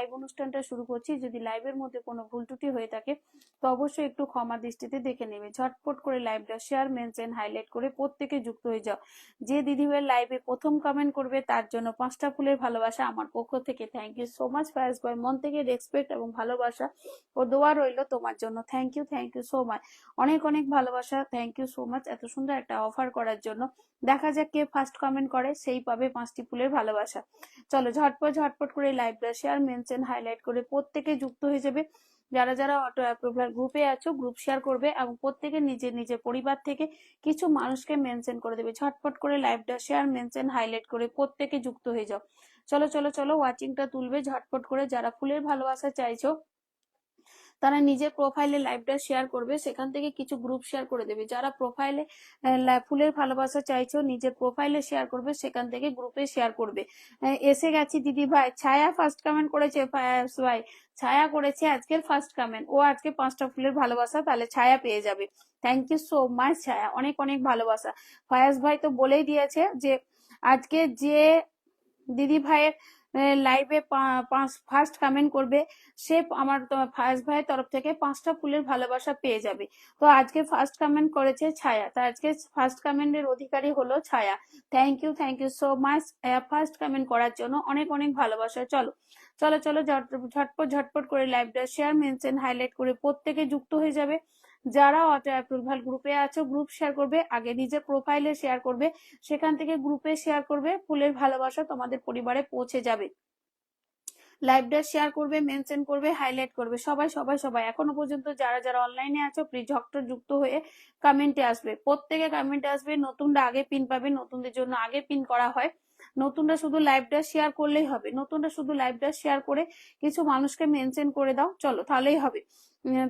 Live অনুষ্ঠানটা শুরু করছি। যদি লাইভের মধ্যে কোনো ভুল ত্রুটি হয়ে থাকে তো অবশ্যই একটু ক্ষমা দৃষ্টিতে দেখে নেবে। ঝটপট করে লাইভটা শেয়ার, মেনশন, হাইলাইট করে প্রত্যেকে যুক্ত হয়ে যাও। যে দিদিভাই লাইভে প্রথম কমেন্ট করবে তার জন্য 5টা ফুলের ভালোবাসা আমার পক্ষ থেকে। Thank you so much Fayaz ভাই, মন থেকে রেসপেক্ট এবং ভালোবাসা ও দোয়া রইলো তোমার জন্য। থ্যাংক ইউ সো মাচ, অনেক অনেক ভালোবাসা। থ্যাংক ইউ সো মাচ এত সুন্দর একটা অফার করার জন্য। দেখা যাক কে ফার্স্ট কমেন্ট করে, সেই পাবে 5টি ফুলের ভালোবাসা। চলো ঝটপট করে লাইভটা শেয়ার, মেনশন, হাইলাইট করে প্রত্যেকে যুক্ত হয়ে যাবে। যারা যারা অটো অ্যাপ্রুভাল গ্রুপে আছো গ্রুপ শেয়ার করবে এবং প্রত্যেকে নিজের নিজের পরিবার থেকে কিছু মানুষকে মেনশন করে দেবে। ঝটপট করে লাইভটা শেয়ার, মেনশন, হাইলাইট করে প্রত্যেকে যুক্ত হয়ে যাও। চলো ওয়াচিংটা তুলবে ঝটপট করে। যারা ফুলের ভালোবাসা চাইছো তারা নিজের প্রোফাইলে লাইভটা শেয়ার করবে, সেখান থেকে কিছু গ্রুপ শেয়ার করে দেবে। যারা প্রোফাইলে ফুলের ভালোবাসা চাইছো নিজের প্রোফাইলে শেয়ার করবে, সেখান থেকে গ্রুপে শেয়ার করবে। এসে গেছি দিদি ভাই। ছায়া ফার্স্ট কমেন্ট করেছে। ভাই ছায়া করেছে আজকের ফার্স্ট কমেন্ট, ও আজকে 5টা ফুলের ভালোবাসা তাহলে ছায়া পেয়ে যাবে। থ্যাংক ইউ সো মাচ ছায়া, অনেক অনেক ভালোবাসা। ফায়াজ ভাই তো বলেই দিয়েছে যে আজকে যে দিদি ভাইয়ের লাইভে ফার্স্ট কমেন্ট করবে সে আমার ফায়াজ ভাইয়ের তরফ থেকে 5টা ফুলের ভালোবাসা পেয়ে যাবে। তো আজকে ফার্স্ট কমেন্ট করেছে ছায়া, তা আজকে ফার্স্ট কমেন্টের অধিকারী হলো Chhaya. Thank you so much first comment করার জন্য, অনেক অনেক ভালোবাসা। চলো ঝটপট করে লাইভটা শেয়ার, মেনশন, হাইলাইট করে প্রত্যেকে যুক্ত হয়ে যাবে। যারা অটো অ্যাপ্রুভাল গ্রুপে আছো গ্রুপ শেয়ার করবে, আগে নিজের প্রোফাইলে শেয়ার করবে, সেখান থেকে গ্রুপে শেয়ার করবে। ফুলের ভালোবাসা তোমাদের পরিবারে পৌঁছে যাবে। লাইভটা শেয়ার করবে, মেনশন করবে, হাইলাইট করবে। সবাই এখনো পর্যন্ত যারা যারা অনলাইনে আছো প্লিজ ঝটপট যুক্ত হয়ে কমেন্টে আসবে। প্রত্যেকে কমেন্টে আসবে। নতুনরা আগে পিন পাবে, নতুনদের জন্য আগে পিন করা হয়। নতুনরা শুধু লাইভটা শেয়ার করলেই হবে। নতুনরা শুধু লাইভটা শেয়ার করে কিছু মানুষকে মেনশন করে দাও, চলো তাহলেই হবে।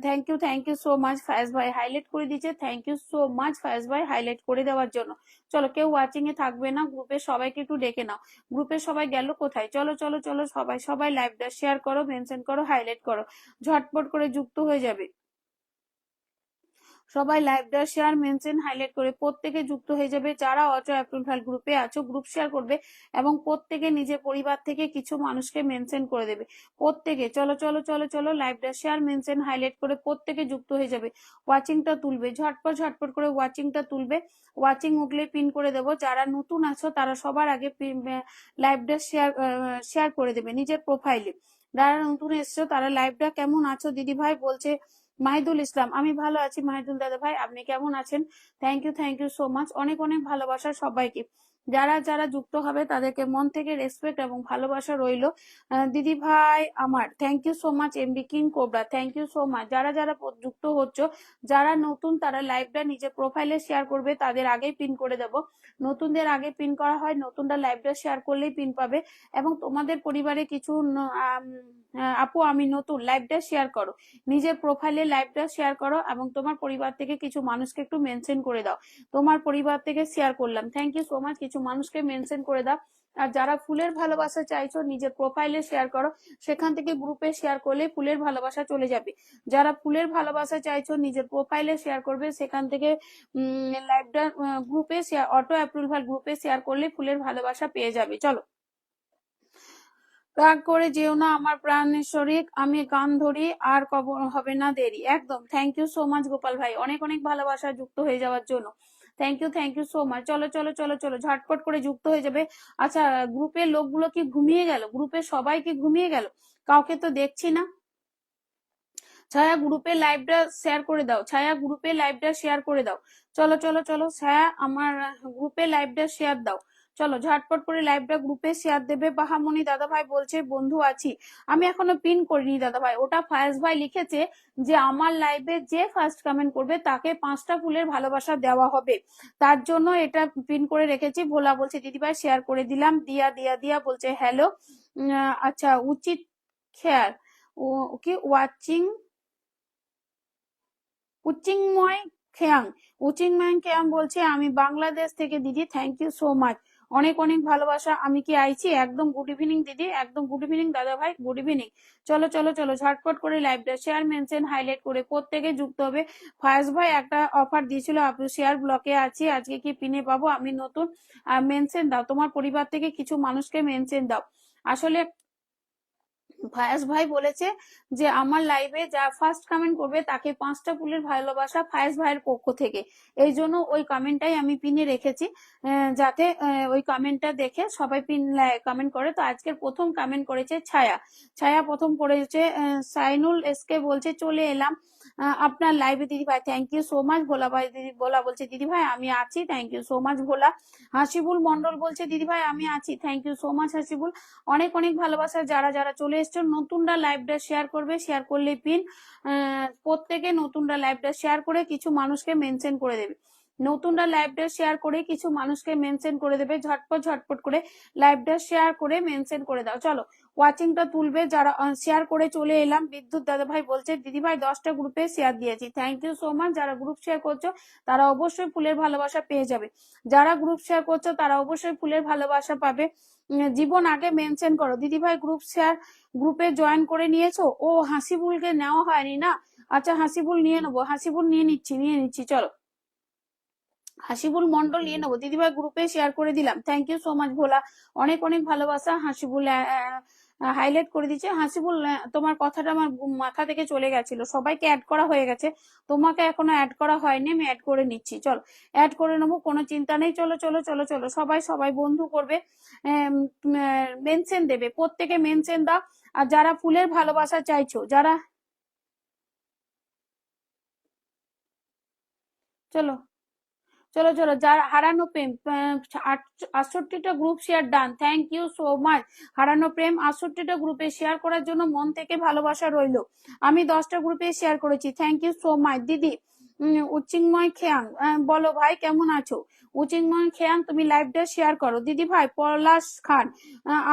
Thank you so much Fayaz ভাই, হাইলাইট করে দিচ্ছে। Thank you so much Fayaz ভাই হাইলাইট করে দেওয়ার জন্য। চলো কেউ ওয়াচিং এ থাকবে না, গ্রুপের সবাইকে একটু ডেকে নাও। গ্রুপের সবাই গেল কোথায়? চলো সবাই লাইভটা শেয়ার করো, মেনশন করো, হাইলাইট করো। ঝটপট করে যুক্ত হয়ে যাবে। সবাই লাইভটা শেয়ার, মেনশন, হাইলাইট করে প্রত্যেকে যুক্ত হয়ে যাবে। যারা অটো অ্যাপ্রুভাল গ্রুপে আছো গ্রুপ শেয়ার করবে এবং প্রত্যেকে নিজের পরিবার থেকে কিছু মানুষকে মেনশন করে দেবে। প্রত্যেকে চলো লাইভটা শেয়ার, মেনশন, হাইলাইট করে প্রত্যেকে যুক্ত হয়ে যাবে। ওয়াচিংটা তুলবে ঝটপট করে ওয়াচিংটা তুলবে। ওয়াচিং উঠলে পিন করে দেবো। যারা নতুন আছো তারা সবার আগে লাইভটা শেয়ার করে দেবে নিজের প্রোফাইলে। যারা নতুন এসছো তারা লাইভটা কেমন আছো দিদি ভাই বলছে মাহিদুল ইসলাম। আমি ভালো আছি মাহিদুল দাদা ভাই, আপনি কেমন আছেন? থ্যাংক ইউ সো মাচ, অনেক অনেক ভালোবাসা সবাইকে। যারা যারা যুক্ত হবে তাদেরকে মন থেকে রেসপেক্ট এবং ভালোবাসা রইলো। দিদি ভাই আমার thank you so much. MB king cobra thank you so much. যারা যারা যুক্ত হচ্ছ, যারা নতুন তারা লাইভটা নিজের প্রোফাইলে শেয়ার করবে, তাদের আগেই পিন করে দেব। নতুনদের আগে পিন করা হয়, নতুনরা লাইভটা শেয়ার করলেই পিন পাবে। এবং তোমাদের পরিবারে কিছু আপু আমি নতুন, লাইভটা শেয়ার করো, নিজের প্রোফাইলে লাইভটা শেয়ার করো এবং তোমার পরিবার থেকে কিছু মানুষকে একটু মেনশন করে দাও। তোমার পরিবার থেকে শেয়ার করলাম, থ্যাংক ইউ সো মাচ। কিছু মানুষকে মেনশন করে দাও। আর যারা ফুলের ভালোবাসা চাইছো নিজের প্রোফাইলে শেয়ার করো, সেখান থেকে গ্রুপে শেয়ার করলে ফুলের ভালোবাসা চলে যাবে। যারা ফুলের ভালোবাসা চাইছো নিজের প্রোফাইলে শেয়ার করবে, সেখান থেকে লাইভটা গ্রুপে শেয়ার, অটো অ্যাপ্রুভাল গ্রুপে শেয়ার করলে ফুলের ভালোবাসা পেয়ে যাবে। চলো রাগ করে যেও না আমার প্রাণের শরীর, আমি গান ধরি আর কবর হবে না দেরি। একদম thank you so much Gopal ভাই, অনেক অনেক ভালোবাসা যুক্ত হয়ে যাওয়ার জন্য। Thank you so much. চলো ঝটপট করে যুক্ত হয়ে যাবে। আচ্ছা গ্রুপের লোকগুলো কি ঘুমিয়ে গেল? গ্রুপে সবাই কি ঘুমিয়ে গেল? কাউকে তো দেখছি না। ছায়া গ্রুপে লাইভটা শেয়ার করে দাও, ছায়া গ্রুপে লাইভটা শেয়ার করে দাও। চলো ছায়া আমার গ্রুপে লাইভটা শেয়ার দাও। চলো ঝটপট করে লাইভটা গ্রুপে শেয়ার দেবে। বাহামণি দাদা ভাই বলছে বন্ধু আছি। আমি এখনো পিন করিনি দাদা ভাই, ওটা ফায়াজ ভাই লিখেছে যে আমার লাইভে যে ফার্স্ট কমেন্ট করবে তাকে 5টা ফুলের ভালোবাসা দেওয়া হবে, তার জন্য এটা পিন করে রেখেছি। ভোলা বলছে দিদি ভাই শেয়ার করে দিলাম। দিয়া বলছে হ্যালো। আচ্ছা উচিত খেয়াল কি ওয়াচিং উচিংময় খেয়াং বলছে আমি বাংলাদেশ থেকে দিদি, থ্যাংক ইউ সো মাচ, অনেক অনেক ভালোবাসা। আমি কি আইছি? একদম গুড ইভিনিং দিদি, একদম গুড ইভিনিং দাদা ভাই, গুড ইভিনিং। চলো ঝটপট করে লাইভটা শেয়ার, মেনশন, হাইলাইট করে প্রত্যেকে যুক্ত হবে। ফায়াজ ভাই একটা অফার দিয়েছিল, আপনি শেয়ার ব্লকে আছি, আজকে কি পিনে পাবো? আমি নতুন, মেনশন দাও, তোমার পরিবার থেকে কিছু মানুষকে মেনশন দাও। আসলে ফায়াজ ভাই বলেছে যে আমার লাইভে যা ফার্স্ট কমেন্ট করবে তাকে 5টা ফুলের ভালোবাসা ফায়াজ ভাইয়ের পক্ষ থেকে। এই জন্য ওই কমেন্টটাই আমি পিনে রেখেছি, যাতে ওই কমেন্টটা দেখে সবাই পিন কমেন্ট করে। তো আজকের প্রথম কমেন্ট করেছে ছায়া। ছায়া প্রথম করেছে। সাইনুল এসকে বলছে চলে এলাম আপনার লাইভে দিদি ভাই, thank you so much. Bhola ভাই দিদি ভোলা বলছে দিদি ভাই আমি আছি, thank you so much Bhola. Hasibul Mondal বলছে দিদি ভাই আমি আছি, thank you so much Hasibul. অনেক অনেক ভালোবাসা। যারা যারা চলে এসছো, নতুনরা লাইভটা শেয়ার করবে, শেয়ার করলে পিন প্রত্যেকে নতুনরা লাইভটা শেয়ার করে কিছু মানুষকে মেনশন করে দেবে। নতুনরা লাইভটা শেয়ার করে কিছু মানুষকে মেনশন করে দেবে, ঝটপট ঝটপট করে লাইভটা শেয়ার করে মেনশন করে দাও। চলো ওয়াচিংটা তুলবে যারা শেয়ার করে চলে এলাম। বিদ্যুৎ দাদা ভাই বলছে দিদি ভাই 10টা গ্রুপে শেয়ার দিয়েছি, থ্যাংক ইউ সো মাচ। যারা গ্রুপ শেয়ার করছো তারা অবশ্যই ফুলের ভালোবাসা পেয়ে যাবে। যারা গ্রুপ শেয়ার করছো তারা অবশ্যই ফুলের ভালোবাসা পাবে। জীবন আগে মেনশন করো। দিদি ভাই গ্রুপ শেয়ার গ্রুপে জয়েন করে নিয়েছো? ও হাসিবুলকে নেওয়া হয়নি না, আচ্ছা হাসিবুল নিয়ে নেবো, হাসিবুল নিয়ে নিচ্ছি চলো হাসিবুল মন্ডল নিয়ে নেবো। দিদিভাই গ্রুপে শেয়ার করে দিলাম, থ্যাংক ইউ সো মাচ ভোলা। অনেক অনেক ভালোবাসা। হাসিবুল হাইলাইট করে দিচ্ছে। হাসিবুল তোমার কথাটা আমার মাথা থেকে চলে গেছিল, সবাইকে অ্যাড করা হয়ে গেছে, তোমাকে এখনো অ্যাড করা হয়নি, আমি অ্যাড করে নিচ্ছি। চলো অ্যাড করে নেবো, কোনো চিন্তা নেই। চলো চলো চলো চলো সবাই সবাই বন্ধু করবে, মেনশন দেবে, প্রত্যেকে মেনশন দাও। আর যারা ফুলের ভালোবাসা চাইছো, যারা চলো চলো চলো যার হারানো প্রেম 68টা group share done, thank you so much. হারানো প্রেম 68টা গ্রুপে শেয়ার করার জন্য মন থেকে ভালোবাসা রইলো। আমি 10টা গ্রুপে শেয়ার করেছি, থ্যাংক ইউ সো মাচ দিদি। উচিংময় খেয়াং বলো ভাই কেমন আছো? উচিংময় খেয়াং তুমি লাইভটা শেয়ার করো। দিদি ভাই পলাশ খান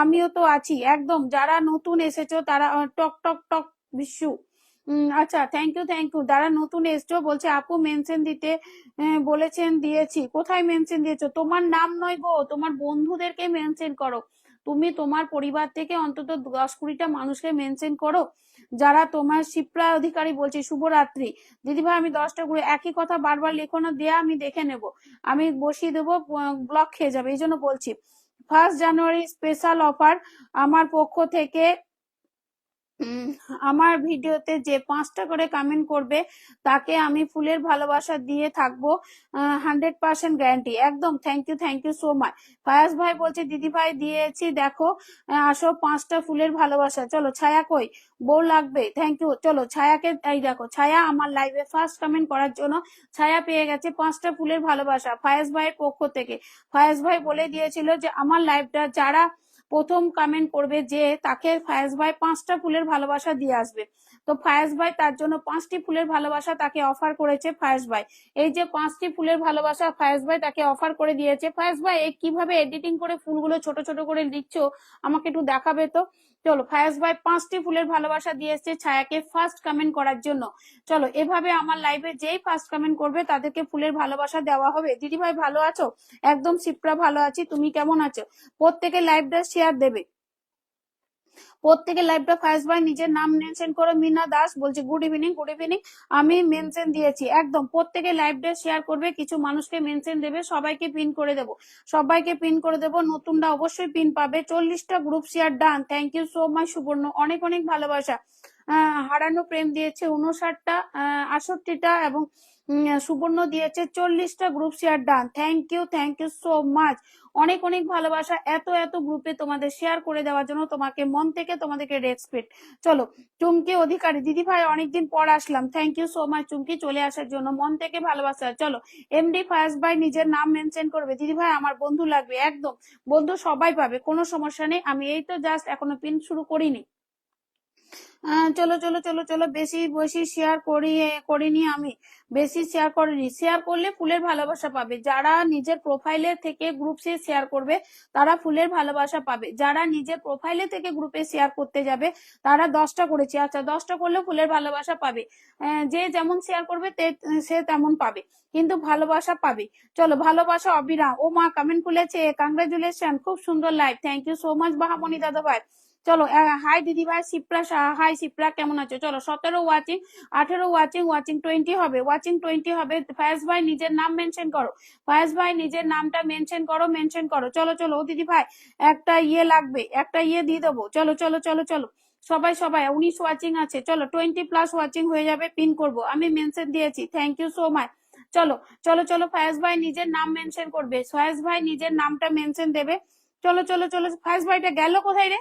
আমিও তো আছি একদম। যারা নতুন এসেছো তারা টক টক টক বিশু আচ্ছা থ্যাংক ইউ থ্যাংক ইউ। যারা নতুন এসছো বলছে আপু মেনশন দিতে বলেছেন, দিয়েছি। কোথায় মেনশন দিয়েছো? তোমার নাম নয় গো, তোমার বন্ধুদেরকে মেনশন করো। তুমি তোমার পরিবার থেকে অন্তত 10-20টা মানুষকে মেনশন করো। যারা তোমার শিপ্রা অধিকারী বলছে শুভরাত্রি। দিদিভাই আমি 10টা করে একই কথা বারবার লেখো না, দেয়া আমি দেখে নেব, আমি বসিয়ে দেবো, ব্লক খেয়ে যাবে, এই জন্য বলছি। 1 জানুয়ারি স্পেশাল অফার আমার পক্ষ থেকে। আমার ভিডিওতে যে 5টা করে কমেন্ট করবে তাকে আমি ফুলের ভালোবাসা দিয়ে থাকবো, 100% গ্যারান্টি একদম। Thank you so much. Fayaz ভাই বলছে দিদি ভাই দিয়েছি দেখো, আসো 5টা ফুলের ভালোবাসা। চলো ছায়া কই, বউ লাগবে, থ্যাংক ইউ। চলো ছায়াকে, এই দেখো ছায়া আমার লাইভে ফার্স্ট কমেন্ট করার জন্য ছায়া পেয়ে গেছে 5টা ফুলের ভালোবাসা ফায়াজ ভাইয়ের পক্ষ থেকে। ফায়াজ ভাই বলে দিয়েছিল যে আমার লাইভটা যারা প্রথম কমেন্ট করবে যে তাকে ফায়াজ ভাই 5টা ফুলের ভালোবাসা দিয়ে আসবে। তো ফায়াজ ভাই তার জন্য 5টি ফুলের ভালোবাসা তাকে অফার করেছে। ফায়াজ ভাই এই যে 5টি ফুলের ভালোবাসা ফায়াজ ভাই তাকে অফার করে দিয়েছে। ফায়াজ ভাই কিভাবে এডিটিং করে ফুলগুলো ছোট ছোট করে দিচ্ছ আমাকে একটু দেখাবে তো। চলো ফায়াজ ভাই 5টি ফুলের ভালোবাসা দিয়ে এসছে ছায়াকে ফার্স্ট কমেন্ট করার জন্য। চলো এভাবে আমার লাইভে যেই ফার্স্ট কমেন্ট করবে তাদেরকে ফুলের ভালোবাসা দেওয়া হবে। দিদি ভাই ভালো আছো? একদম শিপ্রা ভালো আছি, তুমি কেমন আছো? প্রত্যেকে লাইভটা শেয়ার দেবে, প্রত্যেকে লাইভটা ফায়াজ ভাই নিজের নাম মেনশন করো। মিনা দাস বলছে গুড ইভিনিং গুড ইভিনিং, আমি মেনশন দিয়েছি একদম। প্রত্যেকে লাইভটা শেয়ার করবে, কিছু মানুষকে মেনশন দেবে, সবাইকে পিন করে দেবো, সবাইকে পিন করে দেবো। নতুনরা অবশ্যই পিন পাবে। 40টা group share done, thank you so much Subarna, অনেক অনেক ভালোবাসা। হারানো প্রেম দিয়েছে 59টা, 68টা এবং সুবর্ণ দিয়েছে 40টা group share done, thank you so much. অনেক অনেক ভালোবাসা এত এত গ্রুপে তোমাদের শেয়ার করে দেওয়ার জন্য, তোমাকে মন থেকে তোমাদেরকে রেসপেক্ট। চলো চুমকি অধিকারী দিদি ভাই অনেকদিন পর আসলাম, থ্যাংক ইউ সো মাচ চুমকি চলে আসার জন্য, মন থেকে ভালোবাসা। চলো এমডি ফায়াজ ভাই নিজের নাম মেনশন করবে। দিদি ভাই আমার বন্ধু লাগবে, একদম বন্ধু সবাই পাবে, কোনো সমস্যা নেই। আমি এই তো জাস্ট এখনো পিন শুরু করিনি। চলো চলো চলো চলো বেশি বেশি শেয়ার করিনি আমি, বেশি শেয়ার করিনি। শেয়ার করলে ফুলের ভালোবাসা পাবে। যারা নিজের প্রোফাইলে থেকে গ্রুপে শেয়ার করবে তারা ফুলের ভালোবাসা পাবে। যারা নিজের প্রোফাইলে থেকে গ্রুপে শেয়ার করতে যাবে তারা 10টা করেছে, আচ্ছা 10টা করলে ফুলের ভালোবাসা পাবে। যে যেমন শেয়ার করবে সে তেমন পাবে, কিন্তু ভালোবাসা পাবে। চলো ভালোবাসা অবিরাম। ও মা কমেন্ট খুলেছে, কংগ্রেচুলেশন, খুব সুন্দর live, thank you so much Bahamani দাদা ভাই। চলো হাই দিদি ভাই শিপ্রা হাই শিপ্রা কেমন আছো? চলো 17 ওয়াচিং, 18 ওয়াচিং, ওয়াচিং 20 হবে, ওয়াচিং 20 হবে। ফায়াজ ভাই নিজের নাম মেনশন করো, ফায়াজ ভাই নিজের নামটা মেনশন করো, মেনশন করো। চলো চলো ও দিদি ভাই একটা ইয়ে লাগবে, একটা ইয়ে দিয়ে দেবো। চলো চলো চলো চলো সবাই সবাই 19 ওয়াচিং আছে, চলো 20+ ওয়াচিং হয়ে যাবে, পিন করব, আমি মেনশন দিয়েছি, থ্যাংক ইউ সো মাচ। চলো চলো চলো, ফায়াজ ভাই নিজের নাম মেনশন করবে, ফায়াজ ভাই নিজের নামটা মেনশন দেবে। চলো চলো চলো, ফায়াজ ভাইটা গেল কোথায় রে?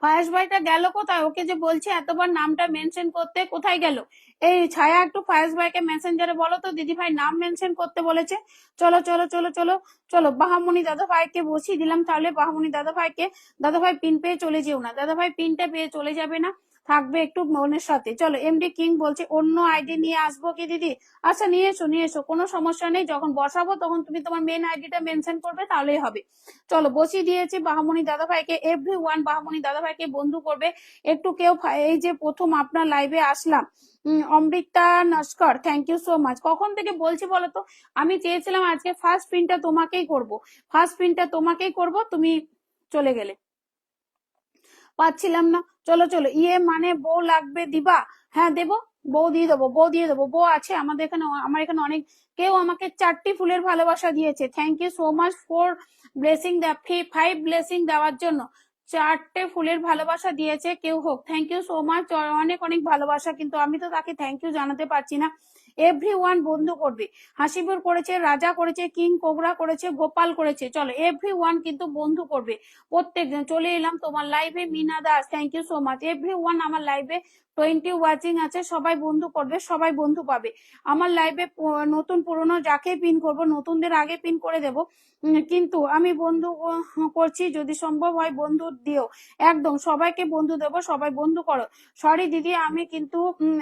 ফায়াজ ভাইটা গেল কোথায়? ওকে যে বলছে এতবার নামটা মেনশন করতে, কোথায় গেল? এই ছায়া, একটু ফায়াজ ভাইকে মেসেঞ্জারে বলো তো দিদি ভাই নাম মেনশন করতে বলেছে। চলো চলো চলো চলো চলো, বাহামণি দাদা ভাইকে বসিয়ে দিলাম, তাহলে বাহামণি দাদা ভাইকে, দাদা ভাই পিন পেয়ে চলে যেও না, দাদা ভাই পিনটা পেয়ে চলে যাবে না, থাকবে একটু মনের সাথে। চলো, এমডি কিং বলছে অন্য আইডি নিয়ে আসবো কি দিদি? আচ্ছা নিয়ে এসো নিয়ে এসো, কোনো সমস্যা নেই, যখন বসাবো তখন তুমি তোমার মেন আইডিটা মেনশন করবে, তাহলেই হবে। চলো, বসিয়ে দিয়েছি বাহামণি দাদা ভাইকে, এভরিওয়ান বাহামণি দাদা ভাইকে বন্ধু করবে। একটু কেউ এই যে প্রথম আপনার লাইভে আসলাম, Amrita Naskar, thank you so much. কখন থেকে বলছি বলতো, আমি চেয়েছিলাম আজকে ফার্স্ট পিনটা তোমাকেই করব, ফার্স্ট পিনটা তোমাকেই করব, তুমি চলে গেলে, পাচ্ছিলাম না। চলো চলো, ইয়ে মানে বউ লাগবে দিবা? হ্যাঁ দেবো, বউ দিয়ে দেবো, বউ দিয়ে দেবো, বউ আছে আমাদের এখানে, আমার এখানে অনেক, কেউ আমাকে 4টি ফুলের ভালোবাসা দিয়েছে, thank you so much for blessing, 5 blessing দেওয়ার জন্য। 4টে ফুলের ভালোবাসা দিয়েছে কেউ হোক, থ্যাংক ইউ সো মাচ, অনেক অনেক ভালোবাসা, কিন্তু আমি তো তাকে থ্যাংক ইউ জানাতে পারছি না। এভরিওয়ান বন্ধু করবে, হাসিপুর করেছে, রাজা করেছে, কিং কোবরা করেছে, গোপাল করেছে, চলো এভরিওয়ান কিন্তু বন্ধু করবে প্রত্যেকজন। চলে এলাম তোমার লাইভে, Mina Das, thank you so much. Everyone আমার লাইভে 20 ওয়াচিং আছে, সবাই বন্ধু করবে, সবাই বন্ধু পাবে আমার লাইভে। নতুন পুরনো যাকে পিন করব, নতুনদের আগে পিন করে দেব, কিন্তু আমি বন্ধু করছি, যদি সম্ভব হয় বন্ধু দিও, একদম সবাইকে বন্ধু দেবো, সবাই বন্ধু করো। সরি দিদি, আমি কিন্তু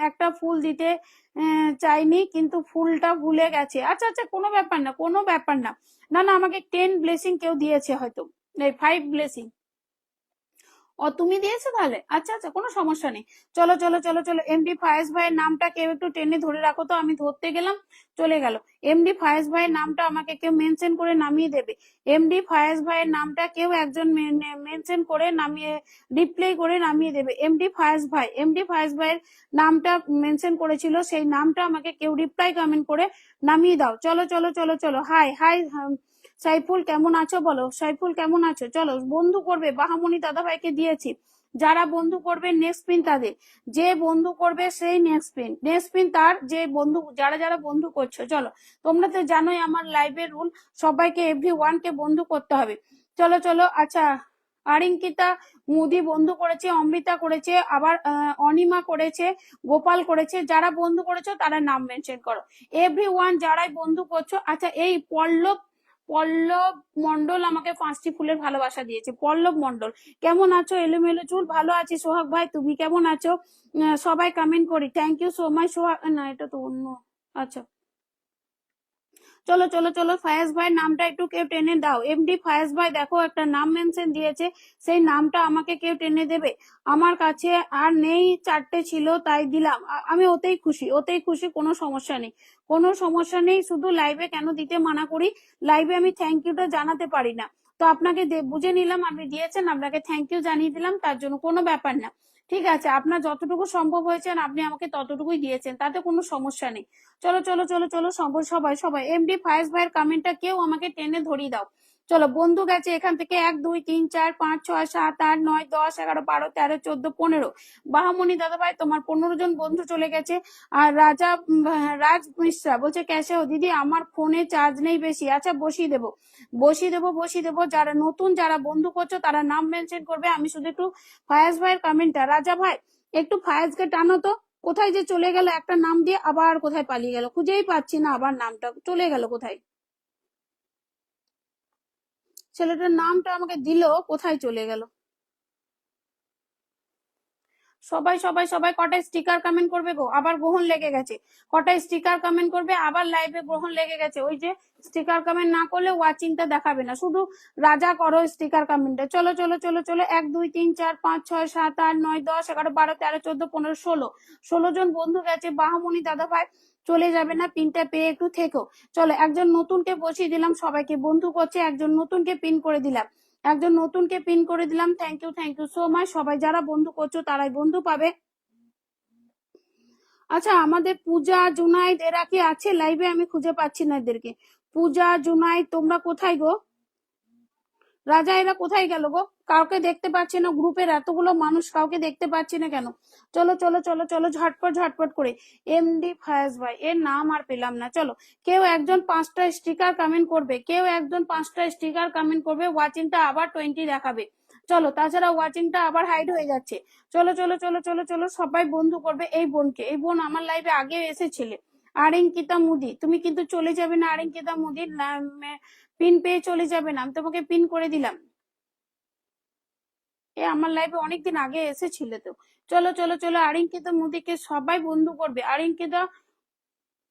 একটা ফুল দিতে চাইনি, কিন্তু ফুলটা ভুলে গেছে। আচ্ছা আচ্ছা, কোনো ব্যাপার না, কোনো ব্যাপার না, না না, আমাকে 10 ব্লেসিং কেউ দিয়েছে হয়তো, এই 5 ব্লেসিং। ও তুমি দিয়েছো তাহলে, আচ্ছা আচ্ছা, কোনো সমস্যা নেই। চলো চলো চলো চলো, এমডি ফায়েজ ভাইয়ের নামটা কেউ একটু টেনে ধরে রাখো তো, আমি ধরতে গেলাম চলে গেল। এমডি ফায়েজ ভাইয়ের নামটা আমাকে কেউ মেনশন করে নামিয়ে দেবে, এমডি ফায়েজ ভাইয়ের নামটা কেউ একজন মেনশন করে নামিয়ে, রিপ্লে করে নামিয়ে দেবে। এমডি ফায়েজ ভাই, এমডি ফায়েজ ভাইয়ের নামটা মেনশন করেছিল, সেই নামটা আমাকে কেউ রিপ্লাই কমেন্ট করে নামিয়ে দাও। চলো চলো চলো চলো, হাই হাই সাইফুল কেমন আছো বলো, সাইফুল কেমন আছো? চলো বন্ধু করবে, বাহামণি দাদা ভাইকে দিয়েছি, যারা বন্ধু করবে নেক্সট পিন তাদের, যে বন্ধু করবে সেই নেক্সট পিন, নেক্সট পিন তার, যে বন্ধু, যারা যারা বন্ধু করছো। চলো, তোমরা তো জানোই আমার লাইভের রুল, সবাইকে এভরিওয়ান কে বন্ধু করতে হবে। চলো চলো, আচ্ছা আরিঙ্কিতা মুদি বন্ধু করেছে, অমৃতা করেছে, আবার অনিমা করেছে, গোপাল করেছে, যারা বন্ধু করেছো তারা নাম মেনশন করো, এভরিওয়ান যারাই বন্ধু করছো। আচ্ছা, এই পল্লব, পল্লব মন্ডল আমাকে 5টি ফুলের ভালোবাসা দিয়েছে, পল্লব মন্ডল কেমন আছো? এলোমেলো চুল, ভালো আছি। সোহাগ ভাই তুমি কেমন আছো? সবাই কমেন্ট করি, থ্যাংক ইউ সো মাচ সোহাগ, না এটা তো অন্য, আচ্ছা চলো চলো চলো, ফায়াজ ভাইয়ের নামটা একটু কেউ টেনে দাও, এমডি ফায়াজ ভাই দেখো একটা নাম মেনশন দিয়েছে, সেই নামটা আমাকে কেউ টেনে দেবে, আমার কাছে আর নেই, 4টে ছিল তাই দিলাম, আমি ওতেই খুশি, ওতেই খুশি, কোনো সমস্যা নেই, কোনো সমস্যা নেই, শুধু লাইভে কেন দিতে মানা করি, লাইভে আমি থ্যাংক ইউটা জানাতে পারি না, তো আপনাকে বুঝে নিলাম, আপনি দিয়েছেন, আপনাকে থ্যাংক ইউ জানিয়ে দিলাম, তার জন্য কোনো ব্যাপার না, ঠিক আছে, আপনার যতটুকু সম্ভব হয়েছে আপনি আমাকে ততটুকুই দিয়েছেন, তাতে কোনো সমস্যা নেই। চলো চলো চলো চলো, সবাই সবাই, এমডি ফায়েজ ভাইয়ের কমেন্টটা কেউ আমাকে টেনে ধরিয়ে দাও। চলো, বন্ধু গেছে এখান থেকে 1 2 3 4 5 6 7 8 9 10 11 12 13 14 15, বাহামণি দাদা ভাই তোমার 15 জন বন্ধু চলে গেছে। আর রাজা রাজ মিশ্রা বলছে ক্যাশে ও দিদি, আমার ফোনে চার্জ নেই বেশি, আচ্ছা বসিয়ে দেবো, বসিয়ে দেবো, বসিয়ে দেবো, যারা নতুন যারা বন্ধু করছো তারা নাম মেনশন করবে, আমি শুধু একটু ফায়াজ ভাইয়ের কমেন্টটা, রাজা ভাই একটু ফায়াজকে টানো তো, কোথায় যে চলে গেল, একটা নাম দিয়ে আবার কোথায় পালিয়ে গেল, খুঁজেই পাচ্ছি না, আবার নামটা চলে গেল কোথায়, ছেলেটার নামটা আমাকে দিল, কোথায় চলে গেল? সবাই সবাই সবাই, কটায় স্টিকার কমেন্ট করবে গো, আবার গ্রহণ লেগে গেছে, কটায় স্টিকার কমেন্ট করবে, আবার লাইভে গ্রহণ লেগে গেছে, ওই যে স্টিকার কমেন্ট না করলে ওয়াচিংটা দেখাবে না, শুধু রাজা করো স্টিকার কমেন্টে। চলো চলো চলো চলো, 1 2 3 4 5 6 7 8 9 10 11 12 13 14 15 16, 16 জন বন্ধু গেছে, বাহামণি দাদা ভাই চলে যাবে না, পিনটা পেয়ে একটু থেকো। চলো, একজন নতুনকে বসিয়ে দিলাম, সবাইকে বন্ধু করছে, একজন নতুনকে পিন করে দিলাম, একজন নতুনকে পিন করে দিলাম, থ্যাংক ইউ সো মাচ, সবাই যারা বন্ধু করছো তারাই বন্ধু পাবে। আচ্ছা, আমাদের পূজা জুনাইদ এরা কি আছে লাইভে? আমি খুঁজে পাচ্ছি না এদেরকে, পূজা জুনাইদ তোমরা কোথায় গো? রাজা এরা কোথায় গেল গো? কাউকে দেখতে পাচ্ছি না, গ্রুপের এতগুলো মানুষ কাউকে দেখতে পাচ্ছি না কেন? চলো চলো চলো চলো ঝটপট ঝটপট করে। এমডি ফায়াজ ভাই এর নাম আর পেলাম না। চলো কেউ একজন 5টা স্টিকার কমেন্ট করবে, কেউ একজন 5টা স্টিকার কমেন্ট করবে, ওয়াচিংটা আবার 20 দেখাবে। চলো, তাছাড়া ওয়াচিংটা আবার হাইড হয়ে যাচ্ছে। চলো চলো চলো চলো চলো সবাই বন্ধু করবে এই বোনকে। এই বোন আমার লাইভে আগে এসেছিলে, আরিঙ্কিতা মুদি। তুমি কিন্তু চলে যাবে না আরিঙ্কিতা মুদির পিন পেয়ে চলে যাবে না, আমি তোমাকে পিন করে দিলাম। এ আমার লাইভে অনেকদিন আগে এসেছিলে তো। চলো চলো চলো আরিঙ্কিতা মুদিকে সবাই বন্ধু করবে। আরিঙ্কিতা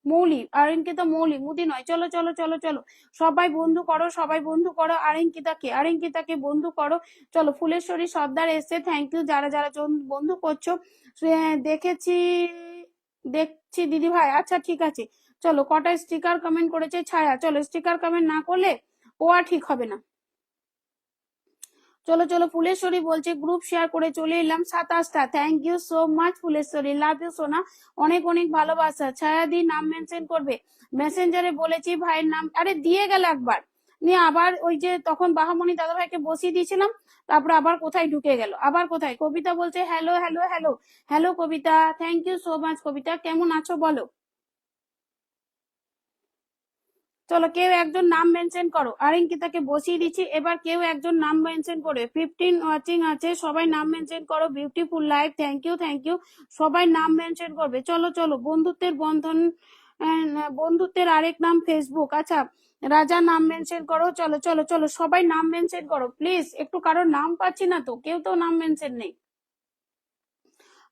মৌলি, আরিঙ্কিতা মৌলি, মুদি নয়। চলো চলো চলো চলো সবাই বন্ধু করো, সবাই বন্ধু করো আরিঙ্কিতাকে, আরিঙ্কিতাকে বন্ধু করো। চলো ফুলেশ্বরী সর্দার এসছে, থ্যাংক ইউ যারা যারা বন্ধু করছো। দেখেছি দেখছি দিদি ভাই, আচ্ছা ঠিক আছে। চলো কটা স্টিকার কমেন্ট করেছে ছায়া, চলো স্টিকার কমেন্ট না করলে ও আর ঠিক হবে না। চলো চলো ফুলেশ্বরী বলছে গ্রুপ শেয়ার করে চলে এলাম 27টা। Thank you so much Phuleshwari, love you সোনা, অনেক অনেক ভালোবাসা। ছায়াদি নাম মেনশন করবে, মেসেঞ্জারে বলেছি ভাইয়ের নাম, আরে দিয়ে গেল একবার, নিয়ে আবার ওই যে তখন বাহামণি দাদা ভাইকে বসিয়ে দিয়েছিলাম, তারপর আবার কোথায় ঢুকে গেল, আবার কোথায়। কবিতা বলছে hello hello hello hello Kabita, thank you so much Kabita, কেমন আছো বলো। চলো কেউ একজন নাম মেনশন করো, আরিঙ্কিতাকে বসিয়ে দিচ্ছি, এবার কেউ একজন নাম মেনশন করে। 15 ওয়াচিং আছে, সবাই নাম মেনশন করো। Beautiful live, thank you thank you, সবাই নাম মেনশন করবে। চলো চলো বন্ধুত্বের বন্ধন, বন্ধুত্বের আরেক নাম ফেসবুক। আচ্ছা রাজা নাম মেনশন করো। চলো চলো চলো সবাই নাম মেনশন করো প্লিজ, একটু কারোর নাম পাচ্ছি না তো, কেউ তো নাম মেনশন নেই।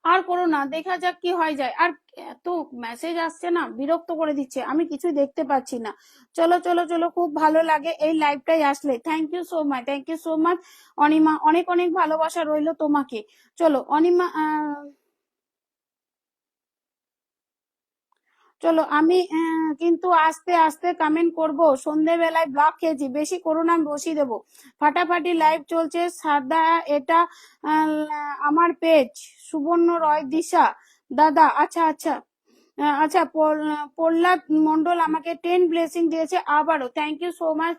আর করো না, দেখা যাক কি হয়ে যায়। আর এত মেসেজ আসছে না, বিরক্ত করে দিচ্ছে, আমি কিছুই দেখতে পাচ্ছি না। চলো চলো চলো, খুব ভালো লাগে এই লাইভটাই আসলে। Thank you so much, thank you so much Anima, অনেক অনেক ভালোবাসা রইলো তোমাকে। চলো অনিমা চলো আমি কিন্তু আস্তে আস্তে কমেন্ট করবো, সন্ধ্যেবেলায় ব্লক খেয়েছি, বেশি করো না, বসিয়ে দেবো। ফাটাফাটি লাইভ চলছে সাদা, এটা আমার পেজ সুবর্ণ রয় দিশা দাদা। আচ্ছা আচ্ছা আচ্ছা প্রহ্লাদ মন্ডল আমাকে 10 ব্লেসিং দিয়েছে আবারও, থ্যাংক ইউ সো মাচ,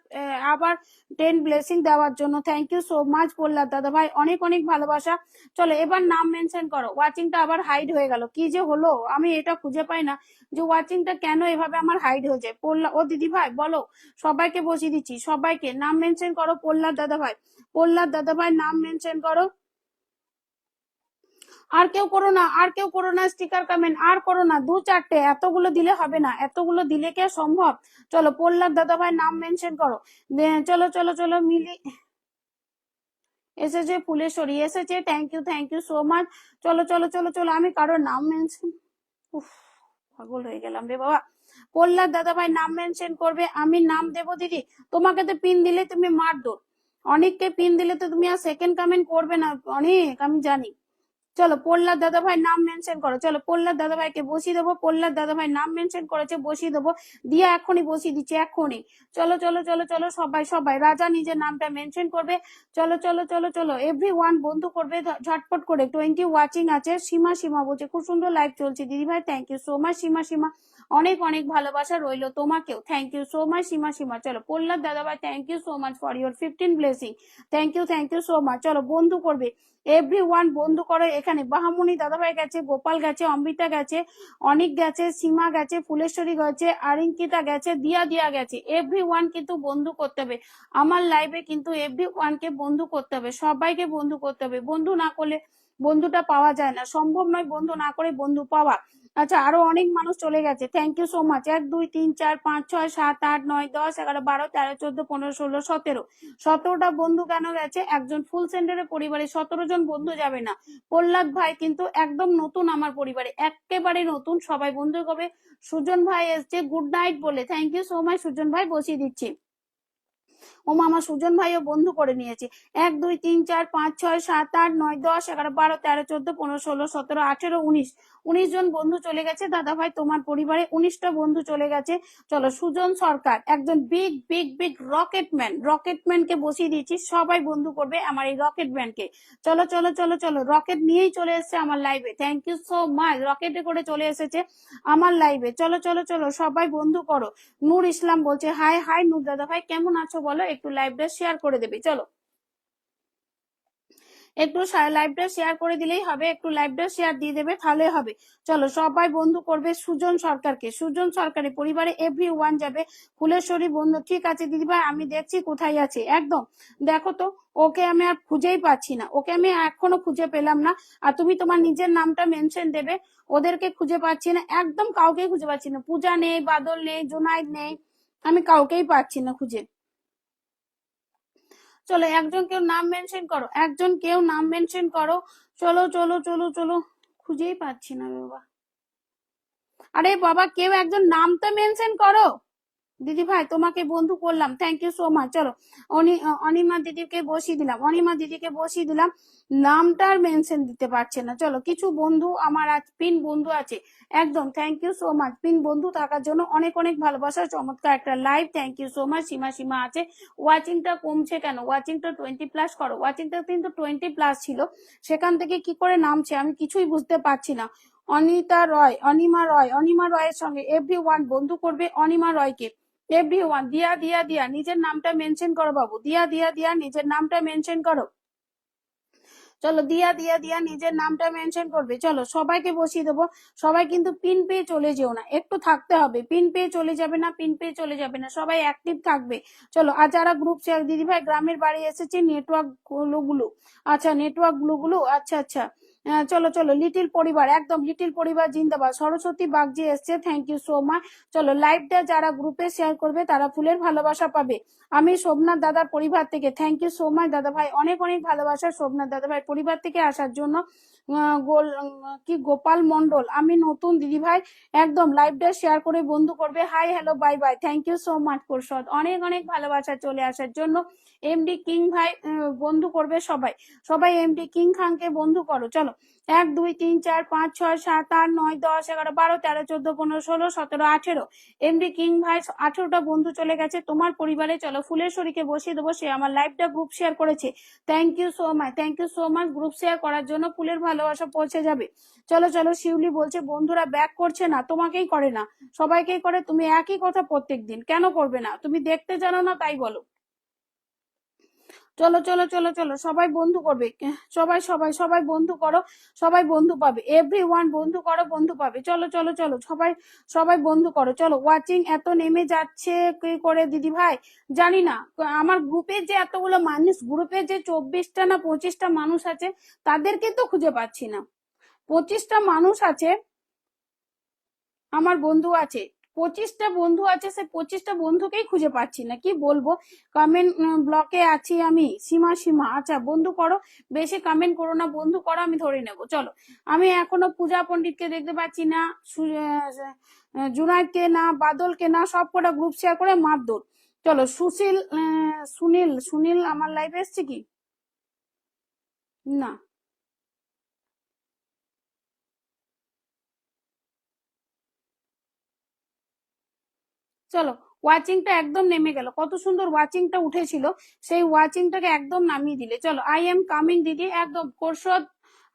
আবার 10 ব্লেসিং দেওয়ার জন্য thank you so much Prahlad দাদা ভাই, অনেক অনেক ভালোবাসা। চলো এবার নাম মেনশন করো। ওয়াচিংটা আবার হাইড হয়ে গেল, কি যে হলো আমি এটা খুঁজে পাই না যে ওয়াচিংটা কেন এভাবে আমার হাইড হয়ে যায়। প্রহ্লাদ ও দিদি ভাই বলো, সবাইকে বসিয়ে দিচ্ছি, সবাইকে নাম মেনশন করো। প্রহ্লাদ দাদা ভাই, প্রহ্লাদ দাদা ভাই নাম মেনশন করো। আর কেউ করো না, আর কেউ করো না স্টিকার কমেন্ট, আর করো না, 2-4টে, এতগুলো দিলে হবে না, এতগুলো দিলে কি সম্ভব। চলো প্রহ্লাদ দাদা ভাই নাম মেনশন করো। চলো চলো চলো মিলি এসেছে, ফুলেশ্বরী এসেছে, থ্যাংক ইউ সো মাচ। চলো চলো চলো চলো আমি কারোর নাম মেনশন, উফ পাগল হয়ে গেলাম রে বাবা। প্রহ্লাদ দাদা ভাই নাম মেনশন করবে, আমি নাম দেবো দিদি। তোমাকে তো পিন দিলে তুমি মার দো, অনেককে পিন দিলে তো তুমি আর সেকেন্ড কমেন্ট করবে না অনেক, আমি জানি। চলো প্রহ্লাদ দাদা ভাই নাম মেনশন করো। চলো প্রহ্লাদ দাদা ভাইকে বসিয়ে দেবো, প্রহ্লাদ দাদা ভাই নাম মেনশন করেছে, বসিয়ে দেবো, দিয়ে এখনই বসিয়ে দিচ্ছি এখনই। চলো চলো চলো চলো সবাই সবাই, রাজা নিজের নামটা মেনশন করবে। চলো চলো চলো চলো এভরি ওয়ান বন্ধু করবে ঝটপট করে। 20 ওয়াচিং আছে। সীমা সীমা বলছে খুব সুন্দর লাইভ চলছে দিদি ভাই, থ্যাংক ইউ সো মাচ সীমা সীমা, অনেক অনেক ভালোবাসা রইলো তোমাকেও, থ্যাংক ইউ সো মাচ সীমা সীমা। চলো প্রহ্লাদ দাদা ভাই thank you so much for your 15 blessing, thank you so much. চলো বন্ধু করবে এভরি ওয়ান, বন্ধু করো। এখানে বাহামণি দাদাভাই গেছে, গোপাল গেছে, অমৃতা গেছে, অনিক গেছে, সীমা গেছে, ফুলেশ্বরী গেছে, আরিঙ্কিতা গেছে, দিয়া দিয়া গেছে। এভরি ওয়ান কিন্তু বন্ধু করতে হবে আমার লাইভে, কিন্তু এভরি ওয়ানকে বন্ধু করতে হবে, সবাইকে বন্ধু করতে হবে। বন্ধু না করলে বন্ধুটা পাওয়া যায় না, সম্ভব নয় বন্ধু না করে বন্ধু পাওয়া। আচ্ছা আরো অনেক মানুষ চলে গেছে, থ্যাংক ইউ সো মাচ। 1 2 3 4 5 6 7 8 9 10 11 12 13 14 15 16 17, 17টা বন্ধু কেন গেছে? একজন ফুল সেন্টারের পরিবারে 17 জন বন্ধু যাবে না। প্রহ্লাদ ভাই কিন্তু একদম নতুন আমার পরিবারে, একেবারে নতুন, সবাই বন্ধু হবে। সুজন ভাই এসছে গুড নাইট বলে, thank you so much Sujan ভাই, বসিয়ে দিচ্ছি। ও মামা সুজন ভাইও বন্ধু করে নিয়েছে। 1 2 3 4 5 6 7 8 9 10 11 12 13 14 15 16 17 18 19, 19 জন বন্ধু চলে গেছে দাদা ভাই তোমার পরিবারে, 19টা বন্ধু চলে গেছে। চলো সুজন সরকার একজন বিগ বিগ বিগ রকেটম্যান, রকেটম্যানকে বসিয়ে দিয়েছি, সবাই বন্ধু করবে আমার এই রকেটম্যানকে। চলো চলো চলো চলো, রকেট নিয়েই চলে এসেছে আমার লাইভে, থ্যাংক ইউ সো মাচ, রকেটে করে চলে এসেছে আমার লাইভে। চলো চলো চলো সবাই বন্ধু করো। নূর ইসলাম বলছে হাই হাই নূর দাদা ভাই, কেমন আছো বলো, একটু লাইভটা শেয়ার করে দেবে। চলো একটু লাইভটা শেয়ার করে দিলেই হবে, একটু লাইভটা শেয়ার দিয়ে দেবে তাহলে হবে। চলো সবাই বন্ধু করবে সুজন সরকারকে, সুজন সরকারের পরিবারে এভরিওয়ান যাবে। ফুলেশ্বরী বন্ধু, ঠিক আছে দিদিভাই আমি দেখছি কোথায় আছে, একদম দেখো তো, ওকে আমি আর খুঁজেই পাচ্ছি না, ওকে আমি এখনো খুঁজে পেলাম না। আর তুমি তোমার নিজের নামটা মেনশন দেবে, ওদেরকে খুঁজে পাচ্ছি না, একদম কাউকেই খুঁজে পাচ্ছি না, পূজা নেই, বাদল নেই, জুনাইদ নেই, আমি কাউকেই পাচ্ছি না খুঁজে। চলো একজন কেউ নাম মেনশন করো, একজন কেউ নাম মেনশন করো। চলো চলো চলো চলো, খুঁজেই পাচ্ছি না বাবা। আরে বাবা কেউ একজন নাম তো মেনশন করো। দিদি ভাই তোমাকে বন্ধু করলাম, থ্যাংক ইউ সো মাচ। চলো অনিমা দিদিকে বসিয়ে দিলাম, অনিমা দিদিকে বসিয়ে দিলাম, নামটা আর মেনশন দিতে পারছে না। চলো কিছু বন্ধু আমার পিন বন্ধু আছে, একদম thank you so much pin বন্ধু থাকার জন্য, অনেক অনেক ভালোবাসা, চমৎকার একটা live, thank you so much. সীমা সীমা আছে, ওয়াচিংটা কমছে কেন, ওয়াচিংটা 20+ করো, ওয়াচিংটা কিন্তু 20+ ছিল, সেখান থেকে কি করে নামছে আমি কিছুই বুঝতে পারছি না। অনিতা রয়, অনিমা রয়, অনিমা রয়ের সঙ্গে এভরিওয়ান বন্ধু করবে অনিমা রয়কে, এভরিওয়ান। দিয়া দিয়া দিয়া নিজের নামটা মেনশন করো বাবু, দিয়া দিয়া দিয়া নিজের নামটা মেনশন করো। চলো দিয়া দিয়া দিয়া নিজের নামটা মেনশন করবে। চলো সবাইকে বসিয়ে দেবো, সবাই কিন্তু পিন পেয়ে চলে যেও না, একটু থাকতে হবে, পিন পেয়ে চলে যাবে না, পিন পেয়ে চলে যাবে না, সবাই অ্যাক্টিভ থাকবে। চলো আর যারা গ্রুপ শেয়ার, দিদি ভাই গ্রামের বাড়ি এসেছে, নেটওয়ার্ক গুলো, আচ্ছা নেটওয়ার্ক গুলো, আচ্ছা আচ্ছা। চলো চলো লিটিল পরিবার, একদম লিটিল পরিবার জিন্দাবাদ। সরস্বতী বাগজি এসছে, থ্যাংক ইউ সো মাচ। চলো লাইভটা যারা গ্রুপে শেয়ার করবে তারা ফুলের ভালোবাসা পাবে। আমি সোমনাথ দাদার পরিবার থেকে, থ্যাংক ইউ সো মাচ দাদা ভাই, অনেক অনেক ভালোবাসা সোমনাথ দাদা ভাই পরিবার থেকে আসার জন্য। কি গোপাল মন্ডল, আমি নতুন দিদি ভাই, একদম লাইভটা শেয়ার করে বন্ধু করবে। Hi hello bye bye, thank you so much Prasad, অনেক অনেক ভালোবাসা চলে আসার জন্য। এমডি কিং ভাই বন্ধু করবে সবাই, সবাই এমডি কিং খানকে বন্ধু করো। চলো 1 2 3 4 5 6 7 8 9 10 11 12 13 14 15 16 17 18, এমডি কিং ভাই 18টা বন্ধু চলে গেছে তোমার পরিবারে। চলো ফুলেশ্বরীকে বসিয়ে দেবো, সে আমার লাইভটা গ্রুপ শেয়ার করেছে, thank you so much, thank you so much group share করার জন্য, ফুলের ভালোবাসা পৌঁছে যাবে। চলো চলো শিউলি বলছে বন্ধুরা ব্যাক করছে না, তোমাকেই করে না, সবাইকেই করে, তুমি একই কথা প্রত্যেক দিন কেন করবে না, তুমি দেখতে জানো না তাই বলো। চলো চলো চলো চলো সবাই বন্ধু করবে, সবাই সবাই সবাই বন্ধু করো, সবাই বন্ধু পাবে, এভরিওয়ান বন্ধু করো বন্ধু পাবে। চলো চলো চলো সবাই সবাই বন্ধু করো। চলো ওয়াচিং এত নেমে যাচ্ছে কি করে দিদি ভাই জানি না, আমার গ্রুপে যে এতগুলো মানুষ, গ্রুপে যে 24টা না 25টা মানুষ আছে, তাদেরকে তো খুঁজে পাচ্ছি না। 25টা মানুষ আছে আমার বন্ধু আছে, 25টা বন্ধু আছে, সে 25টা বন্ধুকেই খুঁজে পাচ্ছি না, কি বলবো। কমেন্ট ব্লকে আছি আমি, সীমা সীমা, আচ্ছা বন্ধু করো, বেশি কমেন্ট করো না, বন্ধু করো আমি ধরে নেবো। চলো আমি এখনো পূজা পণ্ডিতকে দেখতে পাচ্ছি না, জুনাইদকে না, বাদলকে না, সব কটা গ্রুপ শেয়ার করে মারধর। চলো সুশীল, সুনীল, সুনীল আমার লাইভে এসছে কি না, চলো ওয়াচিংটা একদম নেমে গেল, কত সুন্দর ওয়াচিংটা উঠেছিল, সেই ওয়াচিংটাকে একদম নামিয়ে দিলে। চলো আই এম কামিং দিদি, একদম কোর্সদ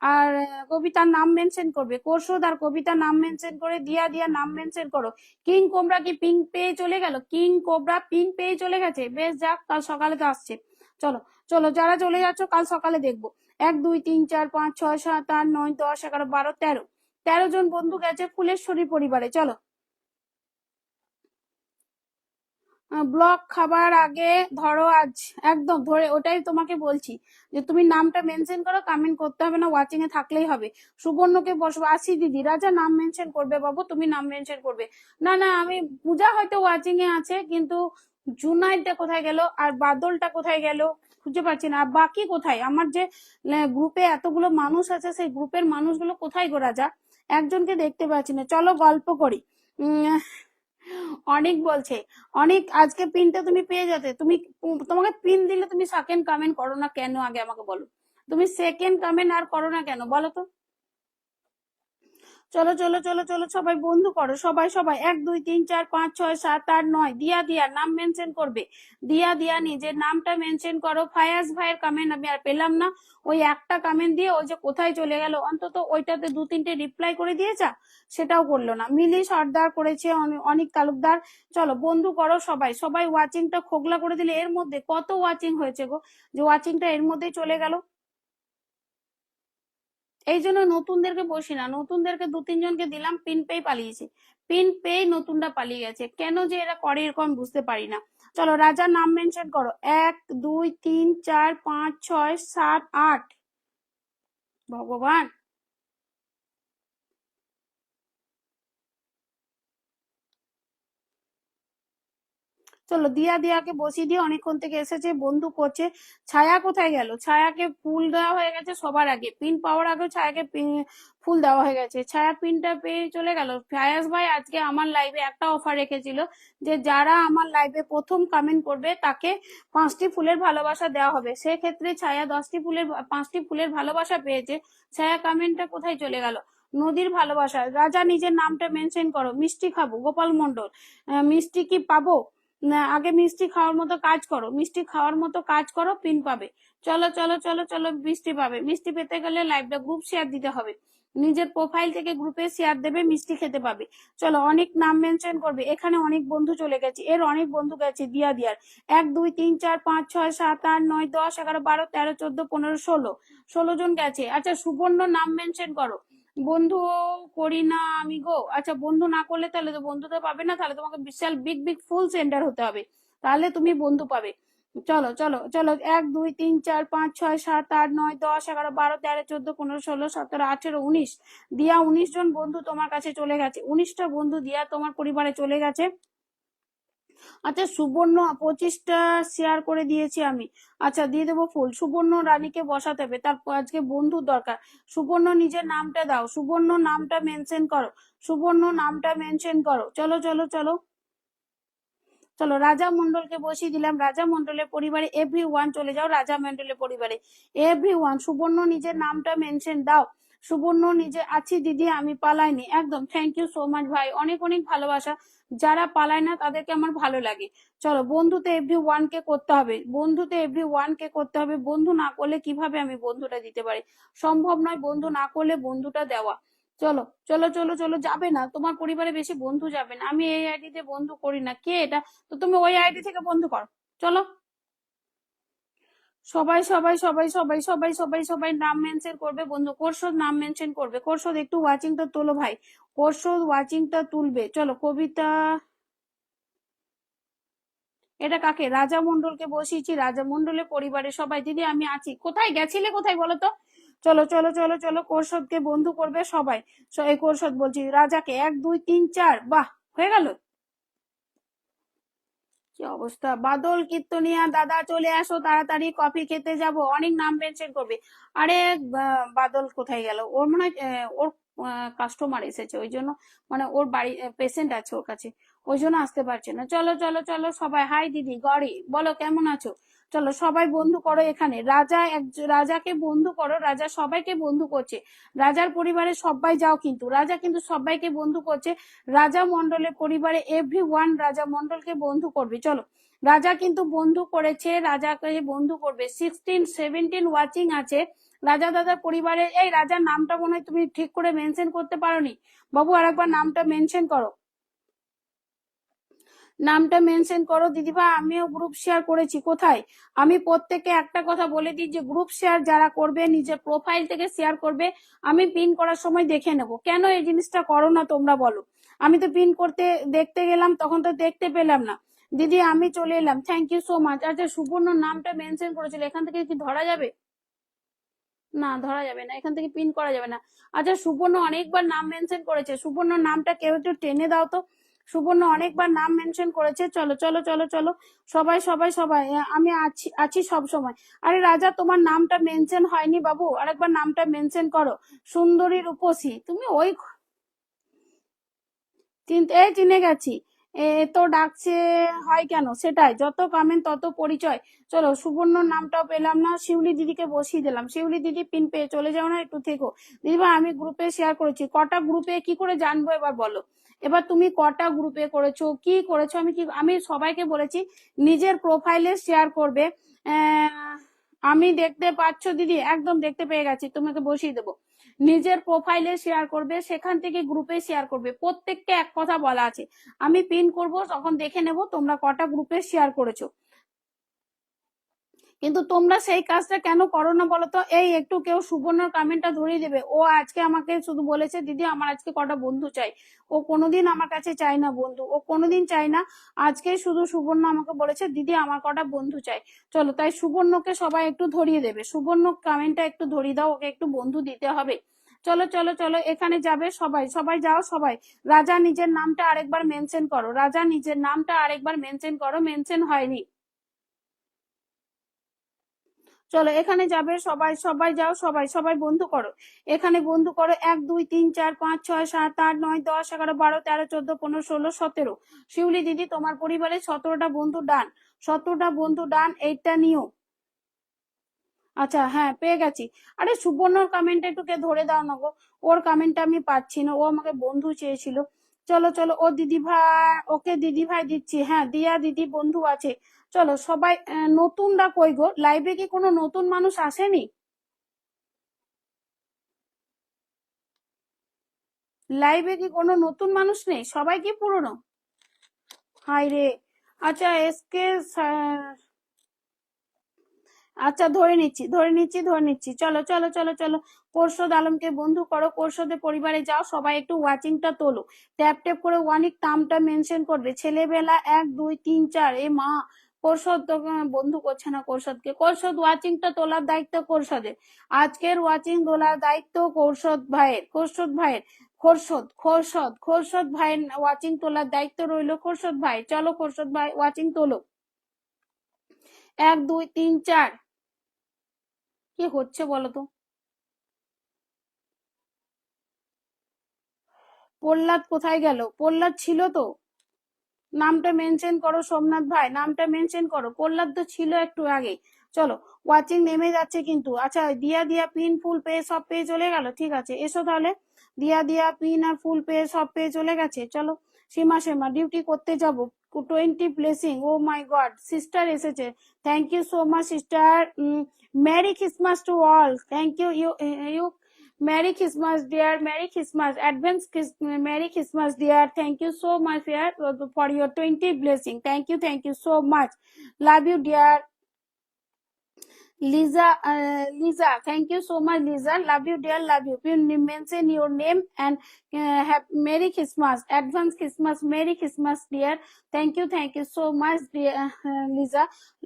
আর কবিতার নাম মেনশন করবে, কোর্সদ আর কবিতার নাম মেনশন করে, দিয়া দিয়া নাম মেনশন করো। কিং কোবরা কি পিঙ্ক পেয়ে চলে গেল, কিং কোবরা পিঙ্ক পেয়ে চলে গেছে, বেশ যাক কাল সকালে তো আসছে। চলো চলো যারা চলে যাচ্ছ কাল সকালে দেখবো। 1 2 3 4 5 6 7 8 9 10 11 12 13, 13 জন বন্ধু গেছে ফুলেশ্বরী পরিবারে। চলো ব্লক খাবার আগে ধরো আজ, একদম ধরে ওটাই তোমাকে বলছি, যে তুমি নামটা মেনশন করো, কমেন্ট করতে হবে না, ওয়াচিং এ থাকলেই হবে। সুবর্ণকে বসবো, আসি দিদি, রাজা নাম মেনশন করবে বাবু, তুমি নাম মেনশন করবে। না না আমি, পূজা হয়তো ওয়াচিং এ আছে কিন্তু জুনাইদটা কোথায় গেল আর বাদলটা কোথায় গেল খুঁজে পাচ্ছি না, আর বাকি কোথায়, আমার যে গ্রুপে এতগুলো মানুষ আছে সেই গ্রুপের মানুষগুলো কোথায় গো রাজা, একজনকে দেখতে পাচ্ছি না। চলো গল্প করি। অনেক বলছে, অনেক আজকে পিনটা তুমি পেয়ে যেতে, তুমি, তোমাকে পিন দিলে তুমি সেকেন্ড কমেন্ট করো না কেন, আগে আমাকে বলো, তুমি সেকেন্ড কমেন্ট আর করো না কেন বলো তো। চলো চলো চলো চলো সবাই বন্ধু করো, সবাই সবাই 1 2 3 4 5 6 7 8 9। দিয়া দিয়া নাম মেনশন করবে, দিয়া দিয়া নিজের নামটা মেনশন করো। ফায়াজ ভাইয়ের কমেন্ট আমি আর পেলাম না, ওই একটা কমেন্ট দিয়ে ওই যে কোথায় চলে গেল, অন্তত ওইটাতে 2 3টে রিপ্লাই করে দিয়েছা, সেটাও করলো না। মিলি সর্দার করেছে, অনিক তালুকদার। চলো বন্ধু করো সবাই, সবাই ওয়াচিংটা খোগলা করে দিলে। এর মধ্যে কত ওয়াচিং হয়েছে গো, যে ওয়াচিংটা এর মধ্যেই চলে গেল। এই জন্য নতুনদেরকে বসি না, নতুনদেরকে 2 3 জনকে দিলাম, পিন পেয়ে পালিয়েছে, পিন পেয়ে নতুনটা পালিয়ে গেছে। কেন যে এরা করে এরকম বুঝতে পারি না। চলো রাজার নাম মেনশন করো, 1 2 3 4 5 6 7 8। ভগবান, চলো দিয়া দিয়াকে বসিয়ে দিয়ে, অনেকক্ষণ থেকে এসেছে, বন্ধু করছে। ছায়া কোথায় গেল? ছায়াকে ফুল দেওয়া হয়ে গেছে সবার আগে, পিন পাওয়ার আগে ছায়াকে ফুল দেওয়া হয়ে গেছে। ছায়া পিনটা পেয়ে চলে গেল। ফায়াজ ভাই আজকে আমার লাইভে একটা অফার রেখেছিল, যে যারা আমার লাইভে প্রথম কমেন্ট করবে তাকে 5টি ফুলের ভালোবাসা দেওয়া হবে। সেক্ষেত্রে ছায়া 10টি ফুলের 5টি ফুলের ভালোবাসা পেয়েছে। ছায়া কমেন্টটা কোথায় চলে গেল? নদীর ভালোবাসা। রাজা নিজের নামটা মেনশন করো। মিষ্টি খাবো, গোপাল মন্ডল। মিষ্টি কি পাবো? না, আগে মিষ্টি খাওয়ার মতো কাজ করো, মিষ্টি খাওয়ার মতো কাজ করো, পিন পাবে। চলো চলো চলো চলো, মিষ্টি পাবে। মিষ্টি পেতে গেলে লাইভটা গ্রুপ শেয়ার দিতে হবে, নিজের প্রোফাইল থেকে গ্রুপে শেয়ার দেবে, মিষ্টি খেতে পাবে। চলো অনেক নাম মেনশন করবে, এখানে অনেক বন্ধু চলে গেছে, এর অনেক বন্ধু গেছে দিয়া দিয়ার। 1 2 3 4 5 6 7 8 9 10 11 12 13 14 15 16, 16 জন গেছে। আচ্ছা সুবর্ণ নাম মেনশন করো। বন্ধু করি না আমি গো। আচ্ছা বন্ধু না করলে তাহলে তো বন্ধু তো পাবে না, তাহলে তোমাকে বিশাল বিগ বিগ ফুল সেন্টার হতে হবে, তাহলে তুমি বন্ধু পাবে। চলো চলো চলো, 1 2 3 4 5 6 7 8 9 10 11 12 13 14 15 16 17 18 19। দিয়া 19 জন বন্ধু তোমার কাছে চলে গেছে, 19টা বন্ধু দিয়া তোমার পরিবারে চলে গেছে। আচ্ছা সুবর্ণ 25টা শেয়ার করে দিয়েছি আমি। আচ্ছা দিয়ে দেবো ফুল। সুবর্ণ রানীকে বসাতে হবে, তার আজকে বন্ধুর দরকার। সুবর্ণ নিজের নামটা দাও, সুবর্ণ নামটা মেনশন করো, সুবর্ণ নামটা মেনশন করো। চলো চলো চলো চলো, রাজা মন্ডলকে বসিয়ে দিলাম। রাজা মন্ডলের পরিবারে এভরিওয়ান চলে যাও, রাজা মন্ডলের পরিবারে এভরিওয়ান। সুবর্ণ নিজের নামটা মেনশন দাও। সুবর্ণ নিজে আছি দিদি, আমি পালাইনি। একদম, থ্যাংক ইউ সো মাচ ভাই, অনেক অনেক ভালোবাসা। যারা পালায় না তাদেরকে আমার ভালো লাগে। চলো বন্ধুতে এভরিওয়ান কে করতে হবে, বন্ধুতে এভরিওয়ান কে করতে হবে। বন্ধু না করলে কিভাবে আমি বন্ধুটা দিতে পারি? সম্ভব নয় বন্ধু না করলে বন্ধুটা দেওয়া। চলো চলো চলো চলো, যাবে না, তোমার পরিবারে বেশি বন্ধু যাবে না, আমি এই আইডিতে বন্ধু করি না। কে এটা? তো তুমি ওই আইডি থেকে বন্ধু করো। চলো সবাই সবাই সবাই সবাই সবাই সবাই সবাই নাম মেনশন করবে, বন্ধু কোর্সদ নাম মেনশন করবে। কোর্সদ একটু ওয়াচিংটা তোলো ভাই, কোর্সদ ওয়াচিংটা তুলবে। চলো কবিতা, এটা কাকে? রাজা মন্ডলকে বসিয়েছি, রাজা মন্ডলের পরিবারের সবাই। দিদি আমি আছি। কোথায় গেছিলে, কোথায় বলো তো? চলো চলো চলো চলো, কোর্সদকে বন্ধু করবে সবাই। এই কোর্সদ বলছি, রাজাকে 1 2 3 4। বাহ, হয়ে গেল। কি অবস্থা! বাদল কীর্তনিয়া দাদা চলে আসো তাড়াতাড়ি, কফি খেতে যাব। অনেক নাম মেনশন করবে। আরে বাদল কোথায় গেল? ওর মনে হয় ওর কাস্টমার এসেছে, ওই জন্য, মানে ওর বাড়ি পেশেন্ট আছে ওর কাছে, ওই জন্য আসতে পারছে না। চলো চলো চলো সবাই, হাই দিদি গড়ি, বলো কেমন আছো? চলো সবাই বন্ধু করো এখানে। রাজা রাজাকে বন্ধু করো, রাজা সবাইকে বন্ধু করছে। রাজার পরিবারে সবাই যাও, কিন্তু রাজা কিন্তু সবাইকে বন্ধু করছে। রাজা মন্ডলের পরিবারে এভরিওয়ান রাজা মন্ডলকে বন্ধু করবে। চলো রাজা কিন্তু বন্ধু করেছে, রাজাকে বন্ধু করবে। 16 17 ওয়াচিং আছে রাজা দাদার পরিবারে। এই রাজার নামটা মনে হয় তুমি ঠিক করে মেনশন করতে পারোনি বাবু, আরেকবার নামটা মেনশন করো, নামটা মেনশন করো দিদিভাই। আমিও গ্রুপ শেয়ার করেছি। কোথায়? আমি প্রত্যেককে একটা কথা বলে দিই, যে গ্রুপ শেয়ার যারা করবে নিজের প্রোফাইল থেকে শেয়ার করবে, আমি পিন করার সময় দেখে নেব। কেন এই জিনিসটা করো না তোমরা বলো? আমি তো পিন করতে দেখতে গেলাম, তখন তো দেখতে পেলাম না। দিদি আমি চলে এলাম, থ্যাংক ইউ সো মাচ। আচ্ছা সুবর্ণ নামটা মেনশন করেছিল, এখান থেকে কি ধরা যাবে? না ধরা যাবে না, এখান থেকে পিন করা যাবে না। আচ্ছা সুবর্ণ অনেকবার নাম মেনশন করেছে, সুবর্ণ নামটা কেউ একটু টেনে দাও তো। সুবর্ণ অনেকবার নাম মেনশন করেছে। চলো চলো চলো চলো সবাই সবাই সবাই, আমি আছি আছি সব সময়। আরে রাজা তোমার নামটা মেনশন হয়নি বাবু, আরেকবার নামটা মেনশন করো। সুন্দরী রূপসী, তুমি ওই চিনতে, এই চিনে গেছি। তো ডাকছে হয় কেন, সেটাই, যত কমেন্ট তত পরিচয়। চলো সুবর্ণর নামটাও পেলাম না, শিউলি দিদিকে বসিয়ে দিলাম। শিউলি দিদি পিন পেয়ে চলে যাও না, একটু থেকো। দিদিভাই আমি গ্রুপে শেয়ার করেছি, কটা গ্রুপে কি করে জানবো এবার বলো। এবার তুমি কটা গ্রুপে করেছো, কি করেছো, আমি সবাইকে বলেছি নিজের প্রোফাইলে শেয়ার করবে। আমি দেখতে পাচ্ছ দিদি, একদম দেখতে পেয়ে গেছি, তোমাকে বসিয়ে দেবো। নিজের প্রোফাইলে শেয়ার করবে, সেখান থেকে গ্রুপে শেয়ার করবে, প্রত্যেককে এক কথা বলা আছে। আমি পিন করব, তখন দেখে নেব তোমরা কটা গ্রুপে শেয়ার করেছো। কিন্তু তোমরা সেই কাজটা কেন করো না বলো তো। এই একটু কেউ সুবর্ণর কমেন্টটা ধরিয়ে দেবে। ও আজকে আমাকে শুধু বলেছে দিদি আমার আজকে কটা বন্ধু চাই। ও কোনোদিন আমার কাছে চায় না বন্ধু, ও কোনোদিন চায় না। আজকে শুধু সুবর্ণ আমাকে বলেছে দিদি আমার কটা বন্ধু চাই। চলো তাই সুবর্ণকে সবাই একটু ধরিয়ে দেবে, সুবর্ণ কমেন্টটা একটু ধরিয়ে দাও, ওকে একটু বন্ধু দিতে হবে। চলো চলো চলো, এখানে যাবে সবাই, সবাই যাও সবাই। রাজা নিজের নামটা আরেকবার মেনশন করো, রাজা নিজের নামটা আরেকবার মেনশন করো, মেনশন হয়নি। চলো এখানে যাবে সবাই, সবাই যাও সবাই, সবাই বন্ধু করো। এখানে বন্ধু করো 1 2 3 4 5 6 7 8 9 10 11 12 13 14 15 16 17। শিউলি দিদি তোমার পরিবারে 17টা বন্ধু ডান, 17টা বন্ধু ডান, এইটা নিও। আচ্ছা হ্যাঁ পেয়ে গেছি। আরে সুবর্ণর কমেন্টটা একটু কে ধরে দাও না গো, ওর কমেন্টটা আমি পাচ্ছি না, ও আমাকে বন্ধু চেয়েছিল। চলো চলো, ও দিদি ভাই, ওকে দিদি ভাই দিচ্ছি, হ্যাঁ দিয়া দিদি বন্ধু আছে। চলো সবাই, নতুনরা কই গো, লাইভে কি কোনো নতুন মানুষ আসেনি? লাইভে কি কোনো নতুন মানুষ নেই, সবাই কি পুরনো? হাই রে। আচ্ছা এসকে, আচ্ছা ধরে নিচ্ছি ধরে নিচ্ছি ধরে নিচ্ছি, চলো চলো চলো চলো। কোরশদ আলমকে বন্ধু করো, কোরশদের পরিবারে যাও, সবাই একটু ওয়াচিংটা তোলো। ট্যাপ ট্যাপ করে ওয়ানিক নামটা মেনশন করবে, ছেলেবেলা 1 2 3 4। এ মা, কোরশদ তো বন্ধু করছে না কোরশদকে। কোরশদ ওয়াচিংটা তোলার দায়িত্ব কোরশদের, আজকের ওয়াচিং তোলার দায়িত্ব কোরশদ ভাইয়ের, কোরশদ ভাইয়ের। খোরশদ খোরশদ খোরশদ ভাইয়ের ওয়াচিং তোলার দায়িত্ব রইলো খোরশদ ভাই। চলো খোরশদ ভাই ওয়াচিং তোলো, 1 2 3 4। কি হচ্ছে বলো তো। প্রহ্লাদ কোথায় গেল, প্রহ্লাদ ছিল তো। নামটা মেনশন করো সোমনাথ ভাই, নামটা মেনশন করো, প্রহ্লাদ তো ছিল একটু আগে। চলো ওয়াচিং নেমে যাচ্ছে কিন্তু। আচ্ছা দিয়া দিয়া পিন ফুল পেয়ে সব পেয়ে চলে গেল, ঠিক আছে এসো তাহলে। দিয়া দিয়া পিন আর ফুল পেয়ে সব পেয়ে চলে গেছে, চলো। সীমা সীমা ডিউটি করতে যাব, 20 blessing, oh my god sister এসেছে। Thank you so much sister. Merry Christmas to all, thank you you you. Merry Christmas, dear. Merry Christmas. Merry Christmas, dear. Thank you so much, dear, for your 20 blessing. Thank you so much. Love you, dear. Lisa, thank you so much, Lisa. Love you, dear. Love you. You mention your name and have Merry Christmas, advance Christmas, Merry Christmas, dear. Thank you so much, dear Lisa.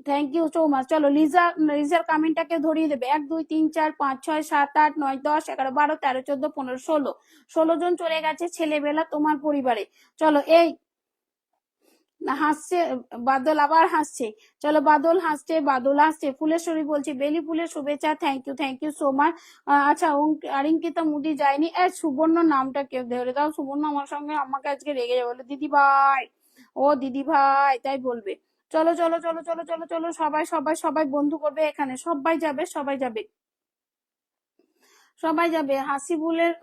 Thank you so much. চলো লিজার কমেন্টটাকে ধরিয়ে দেবে। 1 2 3 4 5 6 7 8 9 10 11 12 13 14 15 16, 16 জন চলে গেছে ছেলেবেলা তোমার পরিবারে। চলো এই হাসছে বাদল, আবার হাসছে। চলো বাদল হাসছে, বাদল হাসছে। ফুলেশ্বরী বলছি বেলি ফুলের শুভেচ্ছা, থ্যাংক ইউ সো মাচ। আচ্ছা অরিঙ্কিতা মুদি যায়নি। সুবর্ণ নামটা কেউ ধরে দাও, সুবর্ণ আমার সঙ্গে আমাকে আজকে রেগে যাবে, বলে দিদি ভাই, ও দিদি ভাই তাই বলবে। চলো চলো চলো চলো চলো চলো, সবাই সবাই সবাই বন্ধু করবে, এখানে সবাই যাবে সবাই যাবে সবাই যাবে। হাসিবুলের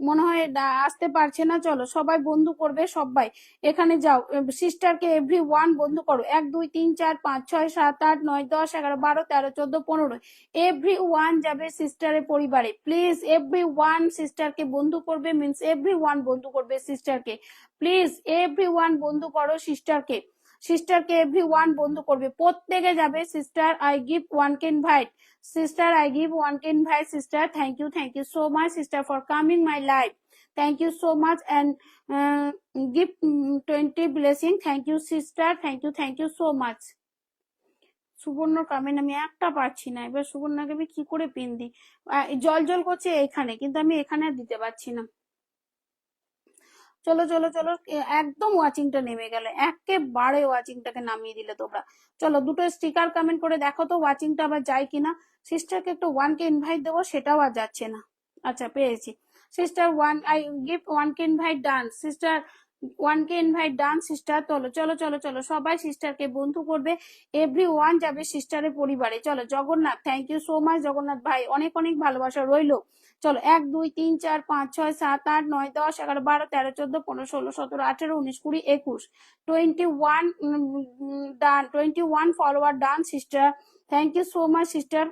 মনে হয় আসতে পারছে না, চলো সবাই বন্ধু করবে সবাই। এখানে যাও, সিস্টারকে এভরি ওয়ান বন্ধু করো, 1 2 3 4 5 6 7 8 9 10 11 12 13 14 15। এভরি ওয়ান যাবে সিস্টারের পরিবারে, প্লিজ এভরি ওয়ান সিস্টারকে বন্ধু করবে, মিনস এভরি ওয়ান বন্ধু করবে সিস্টারকে। প্লিজ এভরি ওয়ান বন্ধু করো সিস্টারকে, সিস্টারকে এভরি ওয়ান বন্ধু করবে, প্রত্যেকে যাবে। Sister I give one K invite, sister I give one can invite sister. Thank you so much sister for coming my life. Thank you so much and give 20 blessing. Thank you sister, thank you so much. সুবর্ণ comment আমি একটা পাচ্ছি না, এবার সুবর্ণকে আমি কি করে pin দিই। জল জল করছে এখানে, কিন্তু আমি এখানে আর দিতে পারছি না। চলো চলো চলো, একদম ওয়াচিংটা নেমে গেল, একেবারে ওয়াচিংটাকে নামিয়ে দিলে তোমরা। চলো দুটো স্টিকার কমেন্ট করে দেখো তো ওয়াচিংটা আবার যায় কিনা। সিস্টারকে একটু 1 কে ইনভাইট দেবো, সেটাও আর যাচ্ছে না। আচ্ছা পেয়েছি, sister 1 I give 1 K invite done. Sister 1K invite done sister. চলো চলো চলো চলো, সবাই সিস্টারকে বন্ধু করবে, এভরিওয়ান যাবে সিস্টারের পরিবারে। চলো Jagannath, thank you so much Jagannath ভাই, অনেক অনেক ভালোবাসা রইলো। চলো 1 2 3 4 5 6 7 8 9 10 11 12 13 14 15 16 17 18 19 20 21 21 done, 21 follower done sister, thank you so much sister.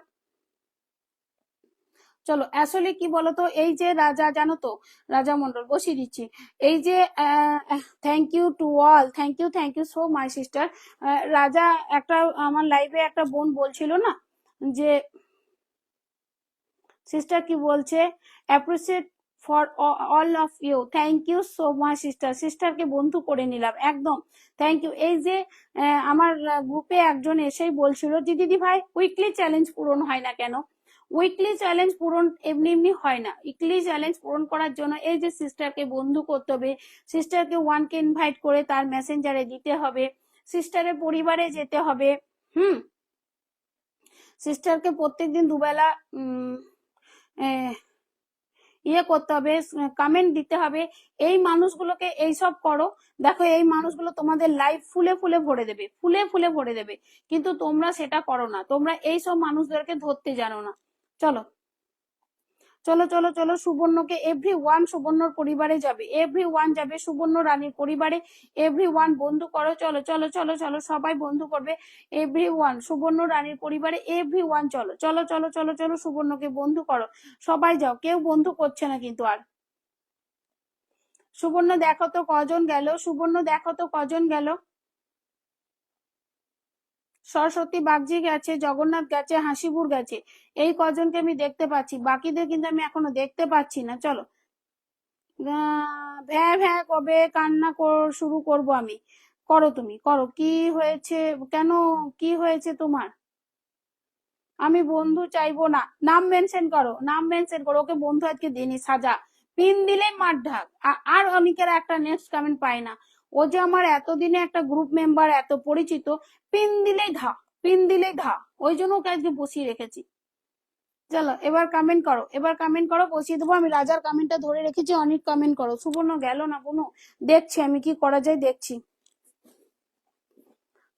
চলো আসলে কি বলতো, এই যে রাজা, জানো তো রাজা মন্ডল, বসিয়ে দিচ্ছি। এই যে thank you to all, thank you so my sister. Raja, একটা আমার লাইভে একটা বোন বলছিল না যে সিস্টার কি বলছে, appreciate for all of you, thank you so much sister. সিস্টারকে বন্ধু করে নিলাম একদম, থ্যাংক ইউ। এই যে আমার গ্রুপে একজন এসেই বলছিল যে দিদি ভাই উইকলি চ্যালেঞ্জ পূরণ হয় না কেন? উইকলি চ্যালেঞ্জ পূরণ এমনি এমনি হয় না, উইকলি চ্যালেঞ্জ পূরণ করার জন্য এই যে সিস্টারকে বন্ধু করতে হবে, সিস্টারকে 1K ইনভাইট করে তার মেসেঞ্জারে দিতে হবে, সিস্টারের পরিবারে যেতে হবে, সিস্টারকে প্রত্যেকদিন দুবেলা ইয়ে করতে হবে, কমেন্ট দিতে হবে। এই মানুষগুলোকে এইসব করো, দেখো এই মানুষগুলো তোমাদের লাইফ ফুলে ফুলে ভরে দেবে, ফুলে ফুলে ভরে দেবে, কিন্তু তোমরা সেটা করো না, তোমরা এইসব মানুষদেরকে ধরতে জানো না। চলো চলো চলো চলো, সুবর্ণকে এভরিওয়ান সুবর্ণর পরিবারে যাবে, এভরিওয়ান যাবে সুবর্ণ রানীর পরিবারে, এভরিওয়ান বন্ধু করো। চলো চলো চলো চলো, সবাই বন্ধু করবে, এভরিওয়ান সুবর্ণ রানীর পরিবারে, এভরিওয়ান চলো চলো চলো চলো চলো, সুবর্ণকে বন্ধু করো, সবাই যাও, কেউ বন্ধু করছে না কিন্তু আর। সুবর্ণ দেখো তো কজন গেল, সুবর্ণ দেখো তো কজন গেল। সরস্বতী বাগজি গেছে, জগন্নাথ গেছে, হাসিপুর গেছে, এই কজনকে আমি দেখতে পাচ্ছি, বাকিদের কিন্তু আমি এখনো দেখতে পাচ্ছি না। চলো ভ্যা ভ্যা কবে কান্না শুরু করব আমি? করো তুমি, করো, কি হয়েছে, কেন, কি হয়েছে তোমার? আমি বন্ধু চাইবো না, নাম মেনশন করো, নাম মেনশন করো, ওকে বন্ধু আজকে দিনই সাজা, পিন দিলে মার ঢাক। আর অনেকের একটা নেক্সট কমেন্ট পায় না, ও যে আমার এতদিনে একটা গ্রুপ মেম্বার, এত পরিচিত, পিন দিলেই ধা, পিন দিলেই ধা, ওই জন্য ওকে আজকে বসিয়ে রেখেছি। চলো এবার কমেন্ট করো, এবার কমেন্ট করো, বসিয়ে দেবো আমি, রাজার কমেন্টটা ধরে রেখেছি, অনেক কমেন্ট করো। সুবর্ণ গেল না বোনো, দেখছি আমি কি করা যায়, দেখছি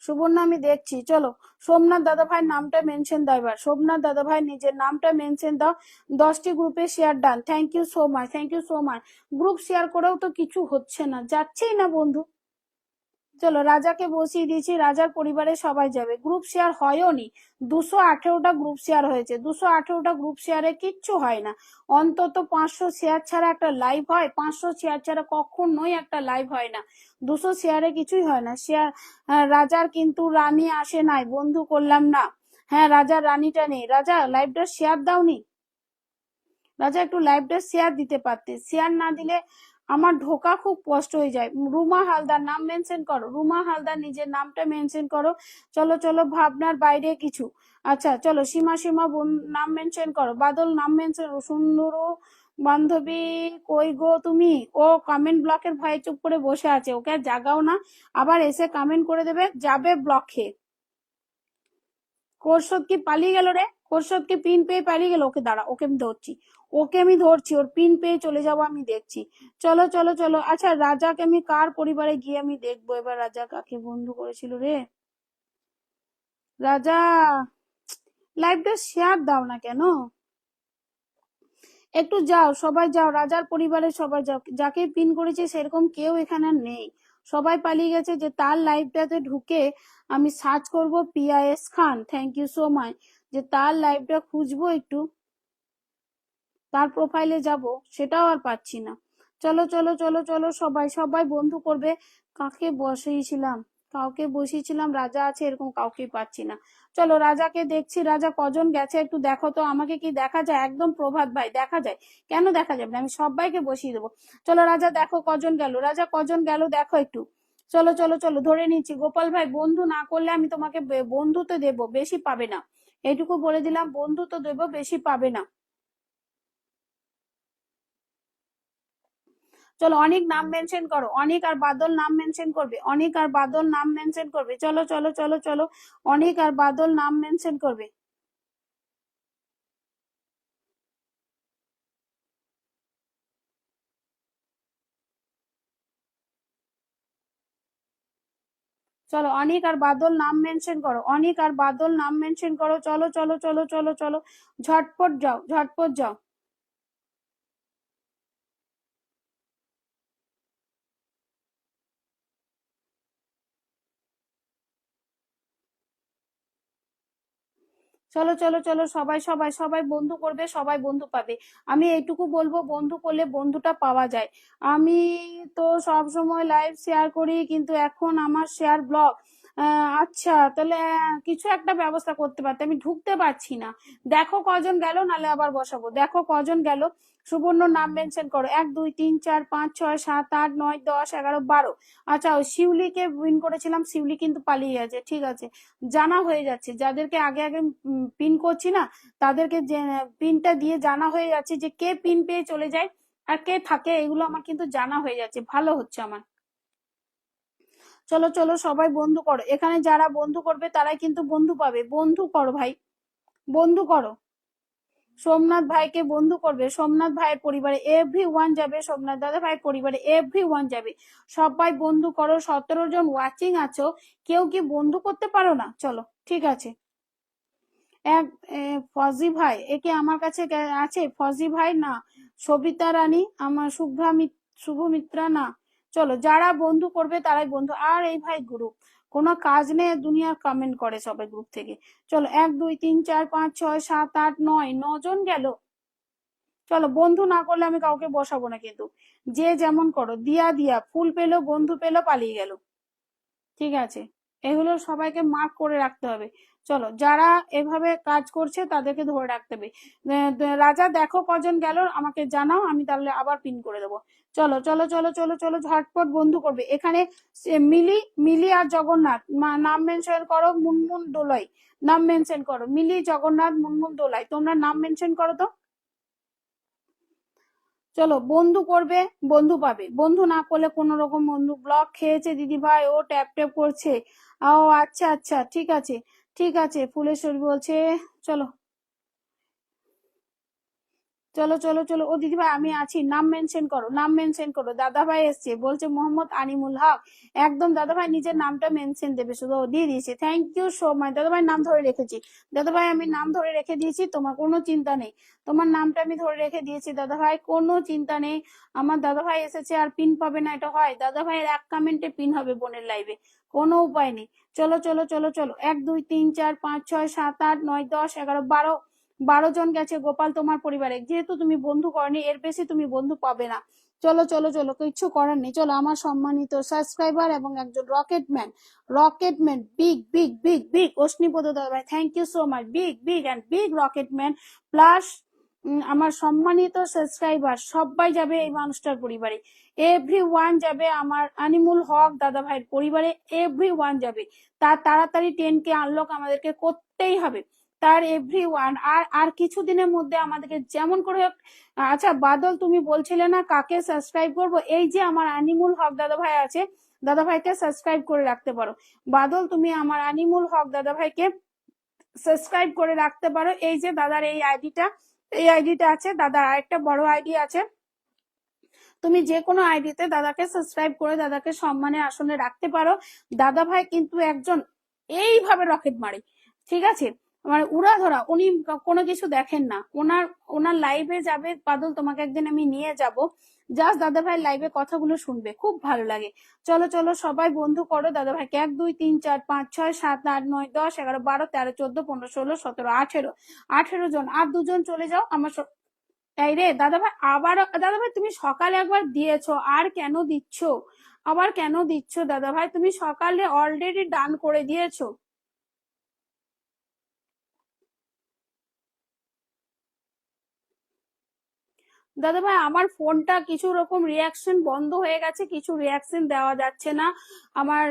সুবর্ণ, আমি দেখছি। চলো সোমনাথ দাদা ভাই নামটা মেনশন দাও, এবার সোমনাথ দাদা ভাই নিজের নামটা মেনশন দাও। 10টি গ্রুপে share done, thank you so much, thank you so much. Group share করেও তো কিছু হচ্ছে না, যাচ্ছেই না বন্ধু। চলো রাজাকে বসিয়ে দিয়েছি, রাজার পরিবারে সবাই যাবে, গ্রুপ শেয়ার হয়ও নি, 218টা গ্রুপ শেয়ার হয়েছে, 218টা গ্রুপ শেয়ারে কিচ্ছু হয় না। অন্তত 500 শেয়ার ছাড়া একটা লাইভ হয়? 500 শেয়ার ছাড়া কখনোই একটা লাইভ হয় না, 200 শেয়ারে কিছুই হয় না। শেয়ার রাজার কিন্তু রানী আসে নাই, বন্ধু করলাম না। হ্যাঁ রাজার রানীটা নেই, রাজা লাইভটা শেয়ার দাওনি, রাজা একটু লাইভটা শেয়ার দিতে পারতে, শেয়ার না দিলে আমার ঢোকা খুব কষ্ট হয়ে যায়। রুমা হালদার নাম মেনশন করো, রুমা হালদার নিজের নামটা মেনশন করো। চলো চলো, ভাবনার বাইরে কিছু। আচ্ছা চলো, সীমা সীমা নাম মেনশন করো, বাদল নাম মেনশন, সুন্দর বান্ধবী কই গো তুমি? ও কমেন্ট ব্লকের ভয়ে চুপ করে বসে আছে, ওকে আর জাগাও না, আবার এসে কমেন্ট করে দেবে, যাবে ব্লকে। কোর্সদ কি পালিয়ে গেল রে? কোর্সদ কি পিন পেয়ে পালিয়ে গেল? ওকে দাঁড়া, ওকে আমি ধরছি, ওকে আমি ধরছি, ওর পিন পেয়ে চলে যাবো আমি, দেখছি। চলো চলো চলো, আচ্ছা রাজাকে আমি কার পরিবারে গিয়ে আমি দেখবো এবার, রাজা কাকে বন্ধু করেছিল রে? রাজা লাইভটা শেয়ার দাও না কেন? একটু যাও, সবাই যাও, রাজার পরিবারের সবাই যাও, যাকে পিন করেছে সেরকম কেউ এখানে নেই, সবাই পালিয়ে গেছে। যে তার লাইভটাতে ঢুকে আমি সার্চ করব PIS Khan, thank you so much, যে তার লাইভটা খুঁজবো একটু, তার প্রোফাইলে যাব, সেটাও আর পাচ্ছি না। চলো চলো চলো চলো, সবাই সবাই বন্ধু করবে। কাকে বসিয়েছিলাম, কাউকে বসিয়েছিলাম, রাজা আছে এরকম কাউকে পাচ্ছি না। চলো রাজাকে দেখছি, রাজা কজন গেছে একটু দেখো তো, আমাকে কি দেখা যায়? একদম প্রভাত ভাই দেখা যায়, কেন দেখা যাবে না, আমি সবাইকে বসিয়ে দেবো। চলো রাজা দেখো কজন গেল, রাজা কজন গেল দেখো একটু। চলো চলো চলো, ধরে নিচ্ছি। গোপাল ভাই বন্ধু না করলে আমি তোমাকে বন্ধু তো দেবো, বেশি পাবে না, এইটুকু বলে দিলাম, বন্ধু তো দেবো, বেশি পাবে না। চলো অনেক নাম মেনশন করো, অনেক আর বাদল নাম মেনশন করবে, অনেক আর বাদল নাম মেনশন করবে। চলো চলো চলো চলো, অনেক আর বাদল নাম মেনশন করবে। চলো অনিক আর বাদল নাম মেনশন করো, অনিক আর বাদল নাম মেনশন করো, চলো চলো চলো চলো চলো, ঝটপট যাও ঝটপট যাও। চলো চলো চলো, সবাই সবাই সবাই বন্ধু করবে, সবাই বন্ধু পাবে। আমি এইটুকু বলবো, বন্ধু করলে বন্ধুটা পাওয়া যায়। আমি তো সব সময় লাইভ শেয়ার করি, কিন্তু এখন আমার শেয়ার ব্লক। আচ্ছা, তাহলে কিছু একটা ব্যবস্থা করতে পারতে, আমি ঢুকতে পারছি না। দেখো কজন গেল, নালে আবার বসাবো। দেখো কজন গেল। সুবর্ণ নাম মেনশন করো, 1 2 3 4 5 6 7 8 9 10 11 12। আচ্ছা, ওই শিউলিকে উইন করেছিলাম, শিউলি কিন্তু পালিয়ে গেছে, ঠিক আছে। জানা হয়ে যাচ্ছে, যাদেরকে আগে আগে পিন করছি না, তাদেরকে যে পিনটা দিয়ে জানা হয়ে যাচ্ছে যে কে পিন পেয়ে চলে যায় আর কে থাকে, এগুলো আমার কিন্তু জানা হয়ে যাচ্ছে, ভালো হচ্ছে আমার। চলো চলো সবাই বন্ধু করো, এখানে যারা বন্ধু করবে তারাই কিন্তু বন্ধু পাবে, বন্ধু করো ভাই, বন্ধু করো। সোমনাথ ভাইকে বন্ধু করবে, সোমনাথ ভাইয়ের পরিবারে এভরি ওয়ান যাবে, সোমনাথ দাদা ভাইয়ের পরিবারে এভরি ওয়ান যাবে। সবাই বন্ধু করো, 17 জন ওয়াচিং আছো, কেউ কি বন্ধু করতে পারো না? চলো, ঠিক আছে। এক ফজি ভাই, একে আমার কাছে আছে, ফজি ভাই না, সবিতা রানী, আমার শুভমিত্রা না। চলো, যারা বন্ধু করবে তারাই বন্ধু। আর এই ভাই গ্রুপ, কোনো কাজ নেই দুনিয়ার, কমেন্ট করে সবাই গ্রুপ থেকে। চলো, 1 2 3 4 5 6 7 8 9, 9 জন গেল। চলো, বন্ধু না করলে আমি কাউকে বসাবো না কিন্তু, যে যেমন করো। দিয়া দিয়া ফুল পেলো, বন্ধু পেলো, পালিয়ে গেল। ঠিক আছে, এগুলো সবাইকে মার্ক করে রাখতে হবে। চলো, যারা এভাবে কাজ করছে তাদেরকে ধরে রাখতে হবে। রাজা দেখো কজন গেল, আমাকে জানাও, আমি তাহলে আবার পিন করে দেবো। চলো চলো চলো চলো চলো, ঝটপট বন্ধু করবে এখানে। মিলি, মিলি আর জগন্নাথ নাম মেনশন করো, মুনমুন দোলাই নাম মেনশন করো, মিলি জগন্নাথ মুনমুন দোলাই, তোমরা নাম মেনশন করো তো। চলো, বন্ধু করবে, বন্ধু পাবে, বন্ধু না করলে কোন রকম বন্ধু ব্লক খেয়েছে দিদি ভাই, ও ট্যাপ ট্যাপ করছে। ও আচ্ছা আচ্ছা, ঠিক আছে, ঠিক আছে, ফুলেশ্বরী বলছে। চলো চলো চলো চলো, ও দিদি ভাই আমি আছি, নাম মেনশন করো, নাম মেনশন করো। দাদা ভাই এসছে, বলছে মোহাম্মদ আনিমুল হক। একদম দাদা ভাই নিজের নামটা মেনশন দেবে, শুধু ও দিয়ে দিয়েছে, থ্যাংক ইউ সো মাচ দাদা ভাই, নাম ধরে রেখেছি। দাদা ভাই আমি নাম ধরে রেখে দিয়েছি, তোমার কোনো চিন্তা নেই। তোমার নামটা আমি ধরে রেখে দিয়েছি দাদা ভাই, কোনো চিন্তা নেই। আমার দাদা ভাই এসেছে আর পিন পাবে না, এটা হয়? দাদা ভাইয়ের এক কমেন্টে পিন হবে বোনের লাইভে, কোনো উপায় নেই। চলো চলো চলো চলো, 1 2 3 4 5 6 7 8 9 10 11 12। 12 জন গেছে গোপাল তোমার পরিবারে, যেহেতু তুমি বন্ধু করনি, এর বেশি তুমি বন্ধু পাবে না। চলো চলো চলো, কিচ্ছু করার নেই। চলো, আমার সম্মানিত সাবস্ক্রাইবার এবং একজন rocket man, rocket man big big big big Ashnipada দাদা ভাই, thank you so much, big big and big rocket man plus আমার সম্মানিত সাবস্ক্রাইবার সবাই যাবে এই মানুষটার পরিবারে, এভরি ওয়ান যাবে আমার আনিমুল হক দাদা ভাইয়ের পরিবারে, এভরি ওয়ান যাবে। তার তাড়াতাড়ি 10K আনলক আমাদেরকে করতেই হবে, তার এভরি ওয়ান। আর আর কিছুদিনের মধ্যে আমাদেরকে যেমন করে হোক। আচ্ছা বাদল, তুমি বলছিলে না কাকে সাবস্ক্রাইব করবো, এই যে আমার আনিমুল হক দাদা ভাই আছে, দাদা ভাইকে সাবস্ক্রাইব করে রাখতে পারো। বাদল, তুমি আমার আনিমুল হক দাদা ভাইকে সাবস্ক্রাইব করে রাখতে পারো, এই যে দাদার এই আইডিটা, এই আইডিটা আছে, দাদার আরেকটা বড় আইডি আছে, তুমি যে কোনো আইডিতে দাদাকে সাবস্ক্রাইব করে দাদাকে সম্মানে আসনে রাখতে পারো। দাদা ভাই কিন্তু একজন এইভাবে রকেট মারে, ঠিক আছে, মানে উড়া ধরা, উনি কোনো কিছু দেখেন না। ওনার ওনার লাইভে যাবে বাদল, তোমাকে একদিন আমি নিয়ে যাব, জাস্ট দাদা ভাই লাইভে কথাগুলো শুনবে, খুব ভালো লাগে। চলো চলো সবাই বন্ধু করো দাদা ভাইকে, 1 2 3 4 5 6 7 8 9 10 11 12 13 14 15 16 17 18 জন, আর দুজন চলে যাও আমার। এই রে দাদা ভাই, আবার দাদা ভাই তুমি সকালে একবার দিয়েছো, আর কেন দিচ্ছ? আবার কেন দিচ্ছ দাদা ভাই? তুমি সকালে অলরেডি ডান করে দিয়েছো। দাদা ভাই আমার ফোনটা কিছু রকম রিয়াকশন বন্ধ হয়ে গেছে, কিছু রিয়াকশন দেওয়া যাচ্ছে না আমার।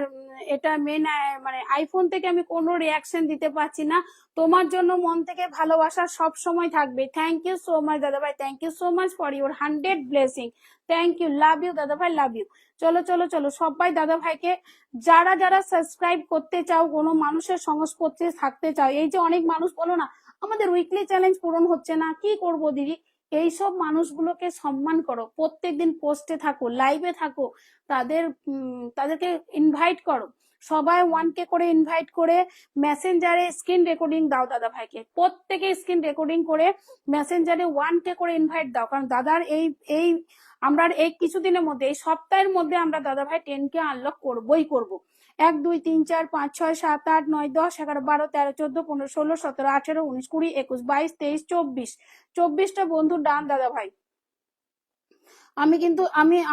এটা মেন, মানে আইফোন থেকে আমি কোনো রিয়াকশন দিতে পারছি না। তোমার জন্য মন থেকে ভালোবাসা সব সময় থাকবে। থ্যাংক ইউ সো মাচ দাদা ভাই, thank you so much for your 100 blessing. Thank you, love you দাদা ভাই, লাভ ইউ। চলো চলো চলো সবাই দাদা ভাইকে, যারা যারা সাবস্ক্রাইব করতে চাও, কোনো মানুষের সংস্পর্শে থাকতে চাও, এই যে অনেক মানুষ বলো না আমাদের উইকলি চ্যালেঞ্জ পূরণ হচ্ছে না, কি করব দিদি, এইসব মানুষগুলোকে সম্মান করো, প্রত্যেকদিন পোস্টে থাকো, লাইভে থাকো, তাদেরকে ইনভাইট করো, সবাই 1K করে ইনভাইট করে মেসেঞ্জারে স্ক্রিন রেকর্ডিং দাও দাদা ভাইকে, প্রত্যেকে স্ক্রিন রেকর্ডিং করে মেসেঞ্জারে 1K করে ইনভাইট দাও। কারণ দাদার এই এই আমরা এই কিছুদিনের মধ্যে, এই সপ্তাহের মধ্যে আমরা দাদা ভাই 10K আনলক করবোই করবো। 1 2 3 4 5 6 7 8 9 10 11 12 13 14 15 16 17 18 19 20 21 22 23 24 24টা বন্ধু ডান দাদা ভাই।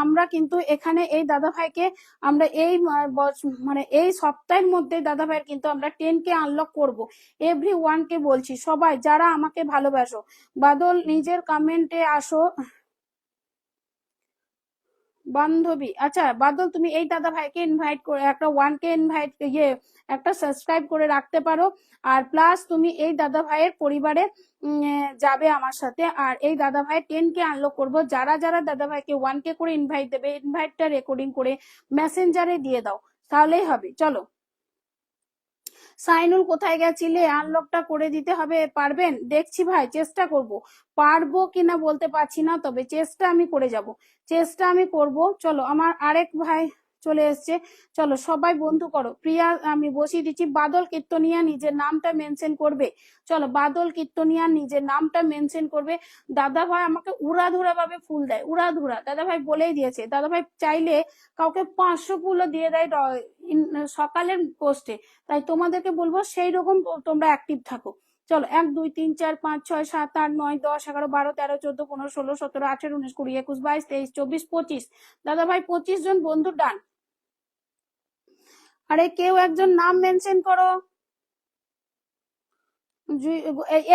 আমরা কিন্তু এখানে এই দাদা ভাইকে আমরা এই মানে এই সপ্তাহের মধ্যে দাদা ভাইয়ের কিন্তু আমরা 10K আনলক করব। এভরিওয়ানকে বলছি, সবাই যারা আমাকে ভালোবাসো, বাদল নিজের কমেন্টে আসো বান্ধবী। আচ্ছা বাদল, তুমি এই দাদা ভাইকে ইনভাইট করে একটা 1K ইনভাইট একটা সাবস্ক্রাইব করে রাখতে পারো। আর প্লাস তুমি এই দাদা ভাইয়ের পরিবারে যাবে আমার সাথে, আর এই দাদা ভাই 10K আনলক করবো। যারা যারা দাদা ভাইকে 1K করে ইনভাইট দেবে, ইনভাইটটা রেকর্ডিং করে মেসেঞ্জারে দিয়ে দাও, তাহলেই হবে। চলো সাইনুল কোথায় গেছিলে, আনলকটা করে দিতে হবে, পারবেন? দেখছি ভাই, চেষ্টা করব। পারবো কিনা বলতে পারছি না, তবে চেষ্টা আমি করে যাব, চেষ্টা আমি করব। চলো আমার আরেক ভাই চলে এসছে, চলো সবাই বন্ধু করো। প্রিয়া আমি বসিয়ে দিচ্ছি, বাদল কীর্তনিয়া নিজের নামটা মেনশন করবে। চলো বাদল কীর্তনিয়া নিজের নামটা মেনশন করবে। দাদা ভাই আমাকে উড়াধুরা ভাবে ফুল দেয়, উড়াধুরা। দাদা ভাই বলেই দিয়েছে, দাদা ভাই চাইলে কাউকে 500 ফুলও দিয়ে দেয় সকালের পোস্টে। তাই তোমাদেরকে বলবো সেই রকম তোমরা অ্যাক্টিভ থাকো। চলো 1 2 3 4 5 6 7 8 9 10 11 12 13 14 15 16 17 18 19 20 21 22 23 24 25। দাদা ভাই 25 জন বন্ধু ডান। আরে কেউ একজন নাম মেনশন করো।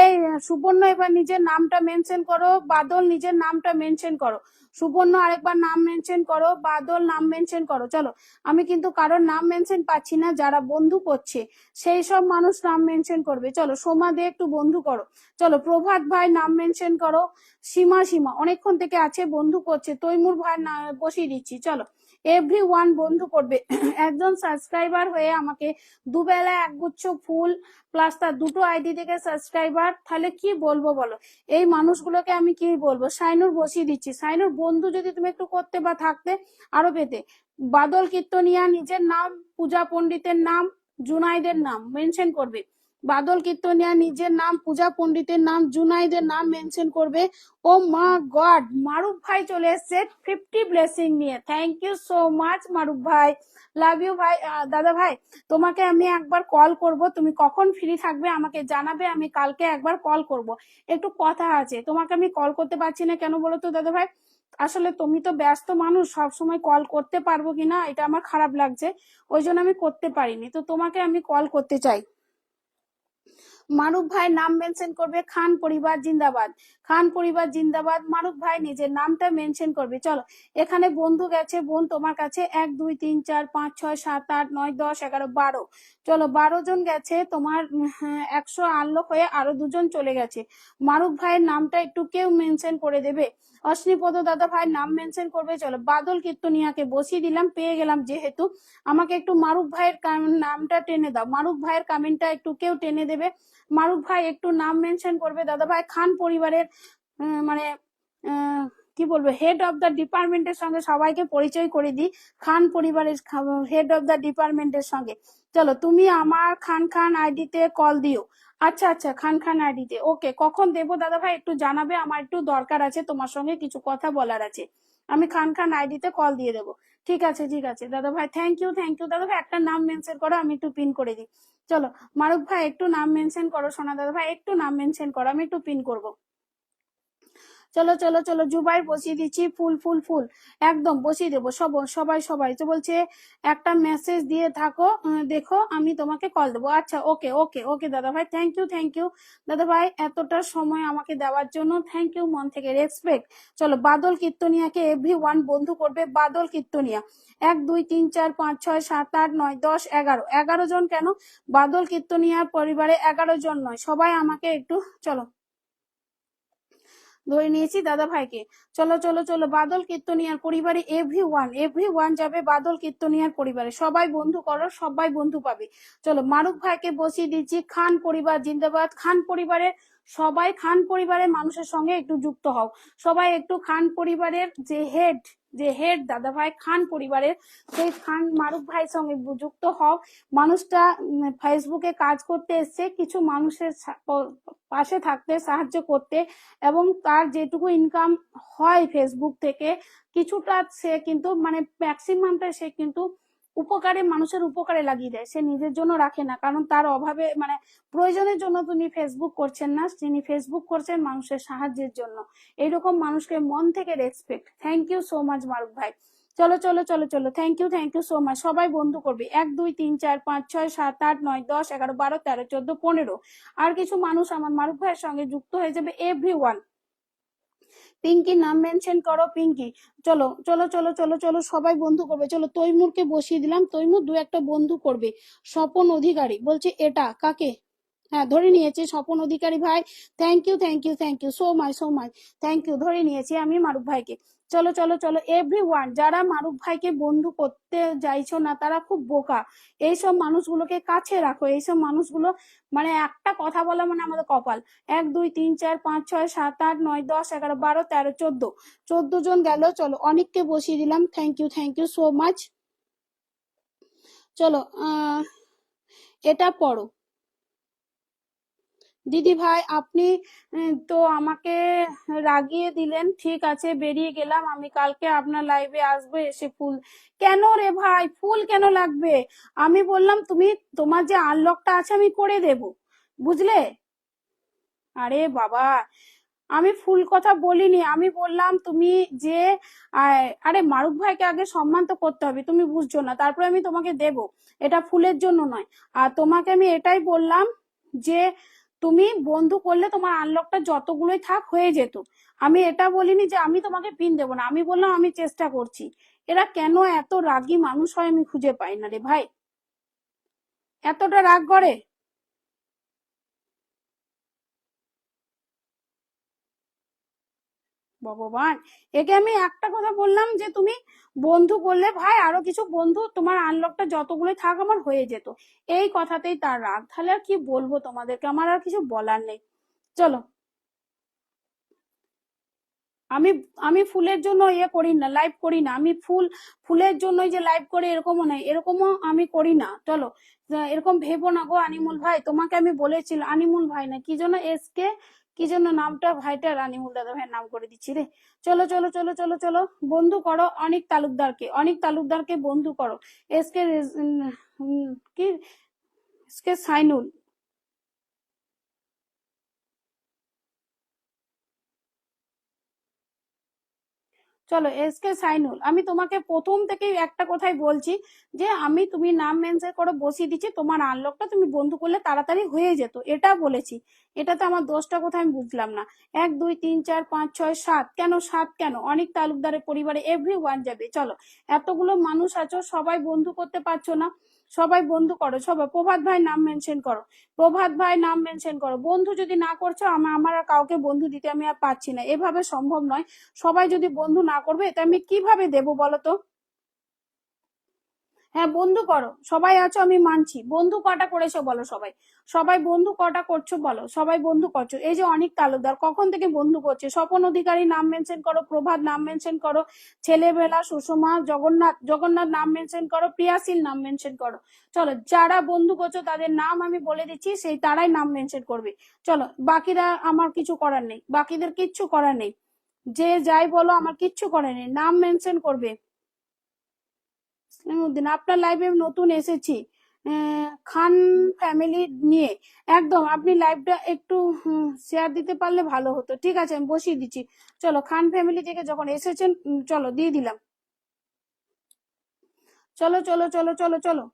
এই সুবর্ণ এবার নিজের নামটা মেনশন করো, বাদল নিজের নামটা মেনশন করো। সুবর্ণ আরেকবার নাম মেনশন করো, বাদল নাম মেনশন করো। চলো আমি কিন্তু কারোর নাম মেনশন পাচ্ছি না, যারা বন্ধু করছে সেই সব মানুষ নাম মেনশন করবে। চলো সোমা দে একটু বন্ধু করো। চলো প্রভাত ভাই নাম মেনশন করো। সীমা সীমা অনেকক্ষণ থেকে আছে, বন্ধু করছে। তৈমুর ভাই বসিয়ে দিচ্ছি। চলো এভরিওয়ান বন্ধু করবে। একজন সাবস্ক্রাইবার হয়ে আমাকে দুবেলা একগুচ্ছ ফুল প্লাস তার দুটো আইডি থেকে সাবস্ক্রাইবার, তাহলে কি বলবো বলো? এই মানুষগুলোকে আমি কি বলবো? সাইনুর বসিয়ে দিচ্ছি। সাইনুর বন্ধু যদি তুমি একটু করতে বা থাকতে আরো পেতে। বাদল কীর্তনিয়া নিজের নাম, পূজা পণ্ডিতের নাম, জুনাইদের নাম মেনশন করবে। বাদল কীর্তনিয়া নিজের নাম, পূজা পণ্ডিতের নাম, জুনাইদের নাম মেনশন করবে। ও মা গড, মারুফ ভাই চলে এসছে 50 ব্লেসিং নিয়ে। Thank you so much Maruf ভাই, লাভ ইউ ভাই। দাদা ভাই তোমাকে আমি একবার কল করব, তুমি কখন ফ্রি থাকবে আমাকে জানাবে, আমি কালকে একবার কল করব। একটু কথা আছে, তোমাকে আমি কল করতে পারছি না কেন বলো তো দাদা ভাই? আসলে তুমি তো ব্যস্ত মানুষ, সব সময় কল করতে পারবো কিনা এটা আমার খারাপ লাগছে, ওই জন্য আমি করতে পারিনি। তো তোমাকে আমি কল করতে চাই। মারুফ ভাই নাম মেনশন করবে, খান পরিবার জিন্দাবাদ, খান পরিবার জিন্দাবাদ। মারুফ ভাই নিজের নামটা মেনশন করবে। চলো এখানে বন্ধু গেছে বোন তোমার কাছে 1 2 3 4 5 6 7 8 9 10 11 12। চলো 12 জন গেছে তোমার 100 আনলক হয়ে, আরো দুজন চলে গেছে। মারুফ ভাইয়ের নামটা একটু কেউ মেনশন করে দেবে। অশ্নিপদ দাদা ভাইয়ের নাম মেনশন করবে। চলো বাদল কীর্তনিয়াকে বসিয়ে দিলাম, পেয়ে গেলাম যেহেতু। আমাকে একটু মারুফ ভাইয়ের নামটা টেনে দাও, মারুফ ভাইয়ের কমেন্টটা একটু কেউ টেনে দেবে। মারুফ ভাই একটু নাম মেনশন করবে। দাদা ভাই খান পরিবারের মানে কি বলবো, হেড অফ দ্য ডিপার্টমেন্টের সঙ্গে সবাইকে পরিচয় করে দিই, খান পরিবারের হেড অফ দ্য ডিপার্টমেন্টের সঙ্গে। চলো তুমি আমার খান খান আইডিতে কল দিও। আচ্ছা আচ্ছা, খান খান আইডিতে, ওকে। কখন দেবো দাদা ভাই একটু জানাবে, আমার একটু দরকার আছে, তোমার সঙ্গে কিছু কথা বলার আছে। আমি খান খান আইডিতে কল দিয়ে দেবো। ঠিক আছে ঠিক আছে দাদা ভাই, থ্যাংক ইউ থ্যাংক ইউ। দাদা ভাই একটা নাম মেনশন করো, আমি একটু পিন করে দিই। চলো মারুফ ভাই একটু নাম মেনশন করো, সোনা দাদা ভাই একটু নাম মেনশন করো, আমি একটু পিন করবো। চলো চলো চলো জুবাই বসিয়ে দিচ্ছি, ফুল ফুল ফুল একদম বসিয়ে দেবো। সবাই সবাই তো বলছে একটা মেসেজ দিয়ে থাকো, দেখো আমি তোমাকে কল দেবো। আচ্ছা ওকে ওকে ওকে দাদা ভাই, থ্যাংক ইউ থ্যাংক ইউ। দাদা ভাই এতটা সময় আমাকে দেওয়ার জন্য থ্যাংক ইউ, মন থেকে রেসপেক্ট। চলো বাদল কীর্তনিয়াকে এভরিওয়ান বন্ধু করবে। বাদল কীর্তনিয়া 1 2 3 4 5 6 7 8 9 10 11, 11 জন কেন? বাদল কীর্তনিয়ার পরিবারে 11 জন নয়, সবাই আমাকে একটু চলো ধরে নিয়েছি দাদা ভাইকে। চলো চলো চলো বাদল কীর্তনিয়ার পরিবারে এভরিওয়ান যাবে বাদল কীর্তনিয়ার পরিবারে। সবাই বন্ধু করো, সবাই বন্ধু পাবে। চলো মারুফ ভাইকে বসিয়ে দিচ্ছি, খান পরিবার জিন্দাবাদ। খান পরিবারের সবাই খান পরিবারের মানুষের সঙ্গে একটু যুক্ত হও, সবাই একটু খান পরিবারের যে হেড দাদা ভাই খান পরিবারের, সেই খান মারুফ ভাইয়ের সঙ্গে যুক্ত হও। মানুষটা ফেসবুকে কাজ করতে এসছে কিছু মানুষের পাশে থাকতে, সাহায্য করতে, এবং তার যেটুকু ইনকাম হয় ফেসবুক থেকে কিছুটা সে কিন্তু মানে ম্যাক্সিমামটা সে কিন্তু উপকারে, মানুষের উপকারে লাগিয়ে দেয়, সে নিজের জন্য রাখে না। কারণ তার অভাবে মানে প্রয়োজনের জন্য তিনি ফেসবুক করছেন না, তিনি ফেসবুক করছেন মানুষের সাহায্যের জন্য। এইরকম মানুষকে মন থেকে respect. Thank you so much Maruf ভাই। চলো চলো চলো চলো, থ্যাংক ইউ সো মাচ। সবাই বন্ধু করবে 1 2 3 4 5 6 7 8 9 10 11 12 13 14 15। আর কিছু মানুষ আমার মারুফ ভাইয়ের সঙ্গে যুক্ত হয়ে যাবে, এভরিওয়ান। পিঙ্কি নাম মেনশন করো, পিঙ্কি। চলো চলো চলো চলো চলো, সবাই বন্ধু করবে। চলো তৈমুরকে বসিয়ে দিলাম, তৈমুর দু একটা বন্ধু করবে। স্বপন অধিকারী বলছে এটা কাকে, হ্যাঁ ধরে নিয়েছি স্বপন অধিকারী ভাই। Thank you so much. Thank you, ধরে নিয়েছি আমি মারুফ ভাইকে। চলো চলো চলো এভরিওয়ান, যারা মারুফ ভাইকে বন্ধু করতে চাইছো না তারা খুব বোকা। এইসব মানুষগুলোকে কাছে রাখো, এইসব মানুষগুলো মানে একটা কথা বলা মানে আমাদের কপাল। 1 2 3 4 5 6 7 8 9 10 11 12 13 14, 14 জন গেল। চলো অনেককে বসিয়ে দিলাম, থ্যাংক ইউ সো মাচ। চলো এটা পড়ো। দিদি ভাই আপনি তো আমাকে রাগিয়ে দিলেন, ঠিক আছে বেরিয়ে গেলাম, আমি কালকে আপনার লাইভে আসবো, এসে ফুল। কেন রে ভাই, ফুল কেন লাগবে? আমি বললাম তুমি, তোমার যে আনলকটা আছে আমি করে দেব, বুঝলে? আরে বাবা, আমি ফুল কথা বলিনি, আমি বললাম তুমি যে আরে মারুফ ভাইকে আগে সম্মান তো করতে হবে, তুমি বুঝছো না, তারপরে আমি তোমাকে দেব। এটা ফুলের জন্য নয়। আর তোমাকে আমি এটাই বললাম যে তুমি বন্ধু করলে তোমার আনলকটা যতগুলোই থাক হয়ে যেত। আমি এটা বলিনি যে আমি তোমাকে পিন দেবো না, আমি বললাম আমি চেষ্টা করছি। এরা কেন এত রাগী মানুষ হয় আমি খুঁজে পাই না রে ভাই, এতটা রাগ করে। ভগবান, একে আমি একটা কথা বললাম যে তুমি বন্ধু করলে ভাই আরো কিছু বন্ধু, তোমার আনলকটা যতগুলো থাক আমার হয়ে যেত। এই কথাতেই তার রাগ, তাহলে আর কি বলবো তোমাদেরকে, আমার আর কিছু বলার নেই। চলো, আমি আমি ফুলের জন্য ইয়ে করি না, লাইভ করি না, আমি ফুলের জন্যই যে লাইভ করি এরকমও নয়, এরকমও আমি করি না। চলো, এরকম ভেবো না গো আনিমুল ভাই, তোমাকে আমি বলেছিলাম, আনিমুল ভাই না কি জন্য এসকে, কি জন্য নামটা ভাইটার, আনিমুল দাদা ভাইয়ের নাম করে দিচ্ছি রে। চলো চলো চলো চলো চলো, বন্ধু করো অনিক তালুকদারকে, অনিক তালুকদারকে বন্ধু করো। এসকে কি, এসকে সাইনুল। চলো এসকে সাইনুল, আমি তোমাকে প্রথম থেকেই একটা কথাই বলছি যে আমি, তুমি নাম মেনশন করে বসিয়ে দিচ্ছি, তোমার আনলকটা তুমি বন্ধু করলে তাড়াতাড়ি হয়ে যেত, এটা বলেছি। এটাতে আমার দোষটা কোথায় আমি বুঝলাম না। 1 2 3 4 5 6 7, কেন 7 কেন? অনেক তালুকদারের পরিবারে এভরিওয়ান যাবে। চলো, এতগুলো মানুষ আছো, সবাই বন্ধু করতে পারছো না, সবাই বন্ধু করো, সবাই প্রভাত ভাই নাম মেনশন করো, প্রভাত ভাই নাম মেনশন করো। বন্ধু যদি না করছো, আমার আর কাউকে বন্ধু দিতে আমি আর পাচ্ছি না, এভাবে সম্ভব নয়। সবাই যদি বন্ধু না করবে এটা আমি কিভাবে দেবো বলো তো? হ্যাঁ বন্ধু করো, সবাই আছো আমি মানছি, বন্ধু কটা করেছো বলো সবাই, সবাই বন্ধু কটা করছো বলো, সবাই বন্ধু করছো। এই যে অনেক তালুকদার কখন থেকে বন্ধু করছে, স্বপন অধিকারী নাম মেনশন করো, প্রভাত নাম মেনশন করো, ছেলেবেলা, সুষমা, জগন্নাথ নাম মেনশন করো, প্রিয়াশীল নাম মেনশন করো। চলো, যারা বন্ধু করছো তাদের নাম আমি বলে দিচ্ছি, সেই তারাই নাম মেনশন করবে। চলো, বাকিরা আমার কিছু করার নেই, বাকিদের কিচ্ছু করার নেই, যে যাই বলো আমার কিচ্ছু করার নেই, নাম মেনশন করবে। ইসলামউদ্দিন, আপনার লাইভে নতুন এসেছি, খান ফ্যামিলি নিয়ে। একদম, আপনি লাইভটা একটু শেয়ার দিতে পারলে ভালো হতো। ঠিক আছে আমি বসিয়ে দিচ্ছি। চলো, খান ফ্যামিলি থেকে যখন এসেছেন, চলো দিয়ে দিলাম। চলো চলো চলো চলো চলো।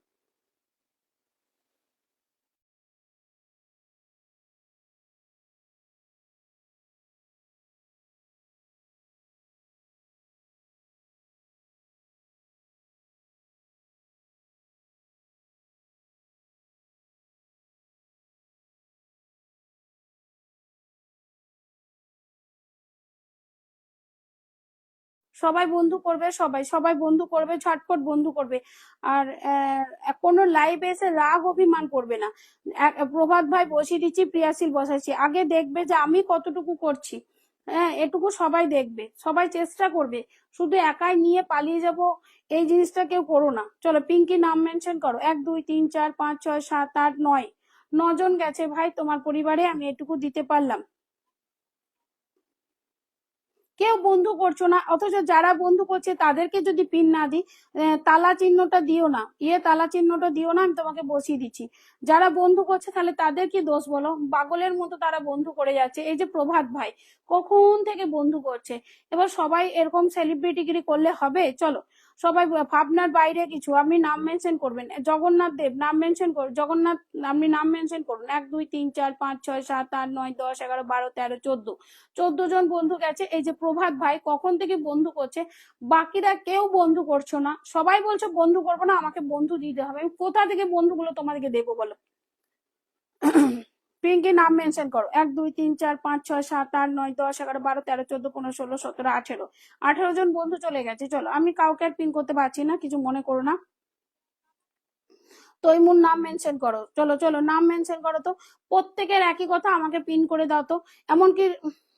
সবাই বন্ধু করবে, সবাই সবাই বন্ধু করবে, ঝটপট বন্ধু করবে। আর কোনো লাইভে এসে রাগ অভিমান করবে না। প্রভাত ভাই বসিয়ে দিচ্ছি, প্রিয়াশীল বসাচ্ছি, আগে দেখবে যে আমি কতটুকু করছি। হ্যাঁ, এটুকু সবাই দেখবে, সবাই চেষ্টা করবে। শুধু একাই নিয়ে পালিয়ে যাব এই জিনিসটা কেউ করো না। চলো পিঙ্কি নাম মেনশন করো, 1 2 3 4 5 6 7 8 9, 9 জন গেছে ভাই তোমার পরিবারে, আমি এটুকু দিতে পারলাম। কেউ বন্ধু করছো না, অথচ যারা বন্ধু করছে তাদেরকে যদি পিন না দিই, তালা চিহ্নটা দিও না, তালা চিহ্নটা দিও না, আমি তোমাকে বসিয়ে দিচ্ছি। যারা বন্ধু করছে তাহলে তাদের কি দোষ বলো? পাগলের মতো তারা বন্ধু করে যাচ্ছে। এই যে প্রভাত ভাই কখন থেকে বন্ধু করছে, এবার সবাই এরকম সেলিব্রিটিগিরি করলে হবে? চলো সবাই ভাবনার বাইরে কিছু, আপনি নাম মেনশন করবেন, জগন্নাথ দেব নাম মেনশন করুন, জগন্নাথ আপনি নাম মেনশন করুন, 1 2 3 4 5 6 7 8 9 10 11 12 13 14, 14 জন বন্ধু গেছে। এই যে প্রভাত ভাই কখন থেকে বন্ধু করছে, বাকিরা কেউ বন্ধু করছো না, সবাই বলছো বন্ধু করবো না, আমাকে বন্ধু দিতে হবে। আমি কোথা থেকে বন্ধুগুলো তোমাদেরকে দেবো বলো? পিঙ্কি নাম মেনশন করো, 1 2 3 4 5 6 7 8 9 10 11 12 13 14 15 16 17 18, 18 জন বন্ধু চলে গেছে। চলো আমি কাউকে আর পিন করতে পারছি না, কিছু মনে করো না। তৈমুর নাম মেনশন করো, চলো চলো নাম মেনশন করো। তো প্রত্যেকের একই কথা, আমাকে পিন করে দাও তো। এমনকি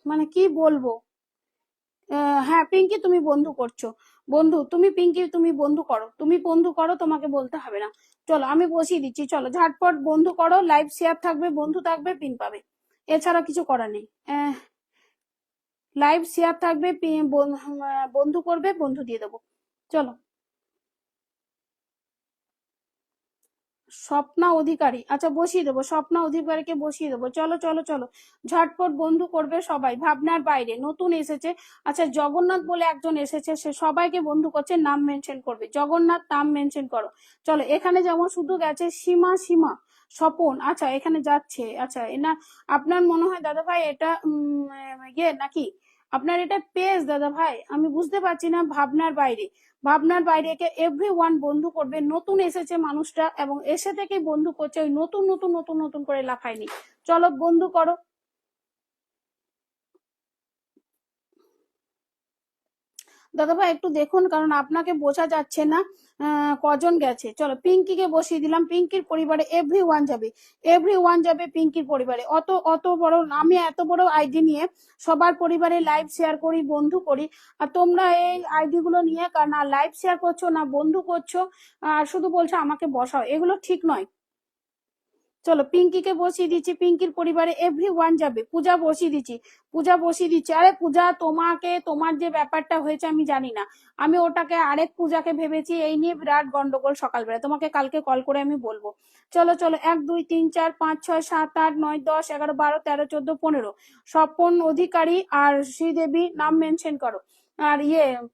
মানে কি বলবো, হ্যাঁ পিঙ্কি তুমি বন্ধু করছো, বন্ধু তুমি, পিঙ্কি তুমি বন্ধু করো, তুমি বন্ধু করো, তোমাকে বলতে হবে না। চলো আমি বসিয়ে দিচ্ছি, চলো ঝটপট বন্ধু করো, লাইভ শেয়ার থাকবে, বন্ধু থাকবে, পিন পাবে, এছাড়া কিছু করার নেই। লাইভ শেয়ার থাকবে, বন্ধু করবে, বন্ধু দিয়ে দেবো। চলো স্বপ্না অধিকারী, আচ্ছা বসিয়ে দেবো, স্বপ্না অধিকারীকে বসিয়ে দেবো। চলো চলো চলো ঝটপট বন্ধু করবে সবাই, ভাবনার বাইরে নতুন এসেছে। আচ্ছা জগন্নাথ বলে একজন এসেছে, সে সবাইকে বন্ধু করছে, নাম মেনশন করবে, জগন্নাথ নাম মেনশন করো। চলো এখানে যেমন শুধু গেছে সীমা, সীমা স্বপন, আচ্ছা এখানে যাচ্ছে, আচ্ছা এনা আপনার মনে হয় দাদা ভাই এটা ইয়ে নাকি আপনার এটা পেজ দাদা ভাই, আমি বুঝতে পারছি না। ভাবনার বাইরে, ভাবনার বাইরে একে এভরিওয়ান বন্ধু করবে, নতুন এসেছে মানুষটা এবং এসে থেকেই বন্ধু করছে, ওই নতুন নতুন নতুন নতুন করে লাফায়নি। চলো বন্ধু করো। দাদা ভাই একটু দেখুন, কারণ আপনাকে বোঝা যাচ্ছে না কজন গেছে। চলো পিঙ্কিকে বসিয়ে দিলাম, পিঙ্কির পরিবারে এভরিওয়ান যাবে, এভরিওয়ান যাবে পিঙ্কির পরিবারে। অত অত বড়, আমি এত বড় আইডি নিয়ে সবার পরিবারে লাইভ শেয়ার করি, বন্ধু করি, আর তোমরা এই আইডি গুলো নিয়ে না লাইভ শেয়ার করছো না বন্ধু করছো, আর শুধু বলছো আমাকে বসাও, এগুলো ঠিক নয়। চলো পিঙ্কিকে বসিয়ে দিচ্ছি, পিঙ্কির পরিবারে এভরিওয়ান যাবে। পূজা বসিয়ে দিচ্ছি, পূজা বসিয়ে দিচ্ছি। আরে পূজা তোমাকে, তোমার যে ব্যাপারটা হয়েছে আমি জানি না, আমি ওটাকে আরেক পূজাকে ভেবেছি, এই নিয়ে বিরাট গন্ডগোল সকালবেলা, তোমাকে কালকে কল করে আমি বলবো। চলো চলো 1 2 3 4 5 6 7 8 9 10 11 12 13 14 15, স্বপন অধিকারী আর শ্রীদেবী নাম মেনশন করো। আর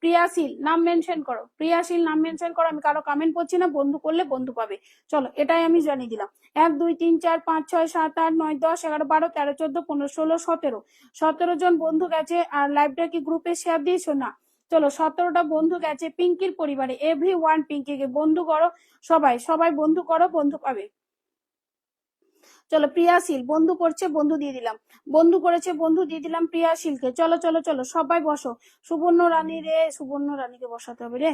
প্রিয়াশীল নাম মেনশন করো, প্রিয়াশীল নাম মেনশন করো, আমি কারো কমেন্ট করছি না, বন্ধু করলে বন্ধু পাবে। চলো এটাই আমি জানিয়ে দিলাম। 1 2 3 4 5 6 7 8 9 10 11 12 13 14 15 16 17, 17 জন বন্ধু গেছে। আর লাইভটা কি গ্রুপে শেয়ার দিয়েছো? না। চলো 17টা বন্ধু গেছে পিঙ্কির পরিবারে, এভরিওয়ান পিঙ্কিকে বন্ধু করো, সবাই সবাই বন্ধু করো, বন্ধু পাবে। চলো প্রিয়াশীল বন্ধু করছে, বন্ধু দিয়ে দিলাম, বন্ধু করেছে, বন্ধু দিয়ে দিলাম প্রিয়াশীলকে। চলো চলো চলো সবাই বসো। সুবর্ণ রানী রে, সুবর্ণ রানীকে বসাতে হবে রে।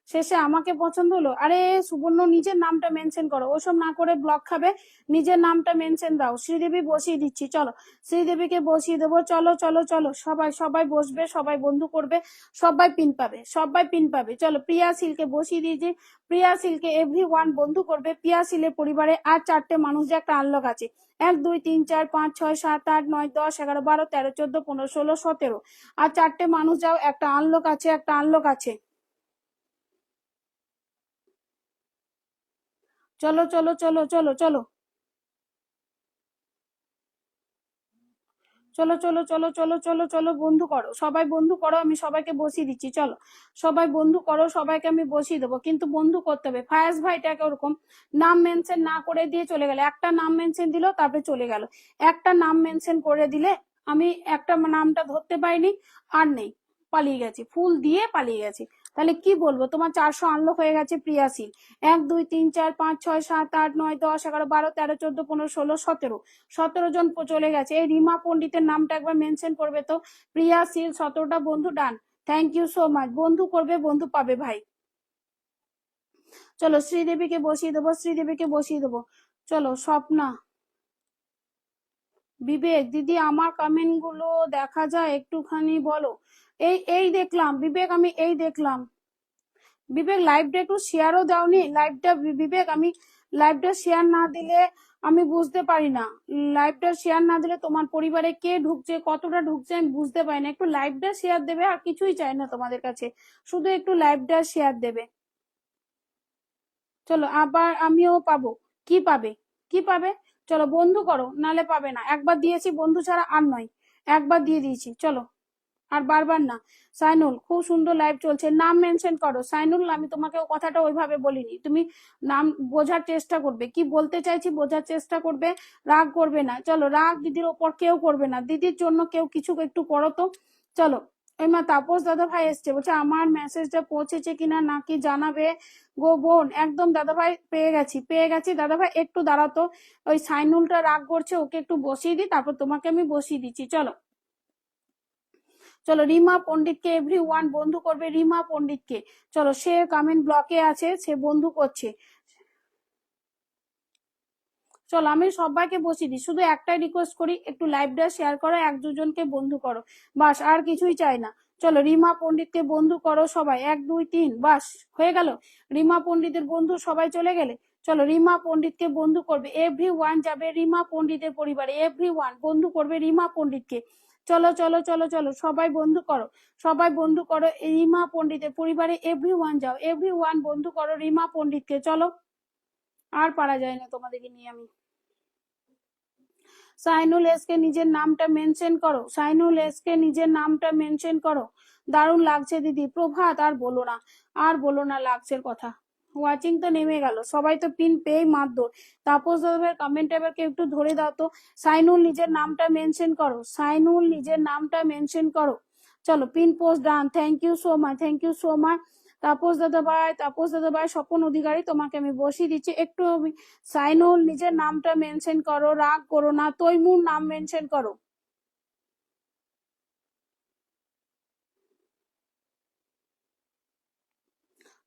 শেষে আমাকে পছন্দ হলো, আরে সুবর্ণ নিজের নামটা মেনশন করো, ওসব না করে ব্লক খাবে, নিজের নামটা মেনশন দাও। শ্রীদেবী বসিয়ে দিচ্ছি, চলো শ্রীদেবীকে বসিয়ে দেবো। চলো চলো চলো সবাই সবাই বসবে, সবাই বন্ধু করবে, সবাই পিন পাবে, সবাই পিন পাবে। চলো প্রিয়াশীলকে বসিয়ে দিয়েছি, প্রিয়াশীলকে এভরিওয়ান বন্ধু করবে। প্রিয়াশীলের পরিবারে আর 4টে মানুষ যে একটা আনলক আছে, 1 2 3 4 5 6 7 8 9 10 11 12 13 14 15 16 17, আর 4টে মানুষ যাও, একটা আনলক আছে, একটা আনলক আছে। চলো চলো চলো চলো চলো চলো চলো চলো চলো চলো চলো বন্ধু করো, সবাই বন্ধু করো, আমি সবাইকে বসিয়ে দিচ্ছি। চলো সবাই বন্ধু করো, সবাইকে আমি বসিয়ে দেবো, কিন্তু বন্ধু করতে হবে। ফায়াজ ভাইটাকে ওরকম নাম মেনশন না করে দিয়ে চলে গেল, একটা নাম মেনশন দিল তারপরে চলে গেল। একটা নাম মেনশন করে দিলে আমি একটা নামটা ধরতে পাইনি, আর নেই, পালিয়ে গেছি, ফুল দিয়ে পালিয়ে গেছি। তাহলে কি বলবো, তোমার 400 আনলক হয়ে গেছে প্রিয়াশীল। 1 2 3 4 5 6 7 8 9 10 11 12 13 14 15 16 17, 17 জন চলে গেছে। এই রিমা পণ্ডিতের নামটা একবার মেনশন করবে তো। প্রিয়াশীল 17টা বন্ধু ডান, থ্যাংক ইউ সো মাচ। বন্ধু করবে, বন্ধু পাবে ভাই। চলো শ্রীদেবীকে বসিয়ে দেবো, শ্রীদেবীকে বসিয়ে দেবো। চলো স্বপ্না, বিবেক দিদি আমার কমেন্ট গুলো দেখা যায় একটুখানি বলো। এই দেখলাম বিবেক, আমি এই দেখলাম। বিবেক লাইভটা একটু শেয়ারও দাওনি লাইভটা। বিবেক আমি লাইভটা শেয়ার না দিলে আমি বুঝতে পারি না। লাইভটা শেয়ার না দিলে তোমার পরিবারে কে ঢুকছে, কতটা ঢুকছে আমি বুঝতে পারি না। একটু লাইভটা শেয়ার দেবে, আর কিছুই চাই না তোমাদের কাছে, শুধু একটু লাইভটা শেয়ার দেবে। চলো আবার আমিও পাবো। কি পাবে, কি পাবে? চলো বন্ধু করো, নালে পাবে না। একবার দিয়েছি বন্ধু ছাড়া আর নয়, একবার দিয়ে দিয়েছি। চলো আর বারবার না। সাইনুল খুব সুন্দর লাইভ চলছে, নাম মেনশন করো। সাইনুল আমি তোমাকে কথাটা ওইভাবে বলিনি, তুমি নাম বোঝার চেষ্টা করবে, কি বলতে চাইছি বোঝার চেষ্টা করবে, রাগ করবে না। চলো রাগ দিদির ওপর কেউ করবে না, দিদির জন্য কেউ কিছু একটু করো তো। চলো ওই মা তাপস দাদা ভাই এসছে, বলছে আমার মেসেজটা পৌঁছেছে কিনা নাকি জানাবে গো বোন। একদম দাদা ভাই পেয়ে গেছি, পেয়ে গেছি দাদা ভাই, একটু দাঁড়াতো। ওই সাইনুলটা রাগ করছে, ওকে একটু বসিয়ে দিই, তারপর তোমাকে আমি বসিয়ে দিচ্ছি। চলো চলো রিমা পণ্ডিতকে এভরিওয়ান বন্ধু করবে, রিমা পণ্ডিতকে। চলো সে কমেন্ট ব্লকে আছে, সে বন্ধু করছে। চলো আমি সবাইকে বসিয়ে দিই, শুধু একটাই রিকোয়েস্ট করি, একটু লাইভটা শেয়ার করো, 1 2 জনকে বন্ধু করো, বাস আর কিছুই চাই না। চলো রিমা পণ্ডিতকে বন্ধু করো সবাই, 1 2 3, বাস হয়ে গেল। রিমা পণ্ডিতের বন্ধু সবাই চলে গেলে। চলো রিমা পণ্ডিতকে বন্ধু করবে, এভরিওয়ান যাবে রিমা পণ্ডিতের পরিবারে, এভরিওয়ান বন্ধু করবে রিমা পণ্ডিতকে। চলো চলো চলো চলো সবাই বন্ধু করো, সবাই বন্ধু করো রিমা পণ্ডিতের পরিবারে, এভরিওয়ান যাও, এভরিওয়ান বন্ধু করো রিমা পণ্ডিতকে। চলো আর পারা যায় না তোমাদেরকে নিয়ে আমি। সাইনুল এসকে নিজের নামটা মেনশন করো, সাইনুল এসকে নিজের নামটা মেনশন করো। দারুণ লাগছে দিদি। প্রভাত আর বলো না, আর বলো না লাগছের কথা। ওয়াচিং তো নেমে গেল, সবাই তো পিন পেয়ে মারধর। তাপস দাদার কমেন্ট এবার কেউ একটু ধরে দাও তো। সাইনুল নিজের নামটা মেনশন করো, সাইনুল নিজের নামটা মেনশন করো। চলো pin post done, thank you so much, thank you so much. Tapas দাদা ভাই, তাপস দাদা ভাই, স্বপন অধিকারী তোমাকে আমি বসিয়ে দিচ্ছি। একটু সাইনুল নিজের নামটা মেনশন করো, রাগ করো না। তৈমুর নাম মেনশন করো।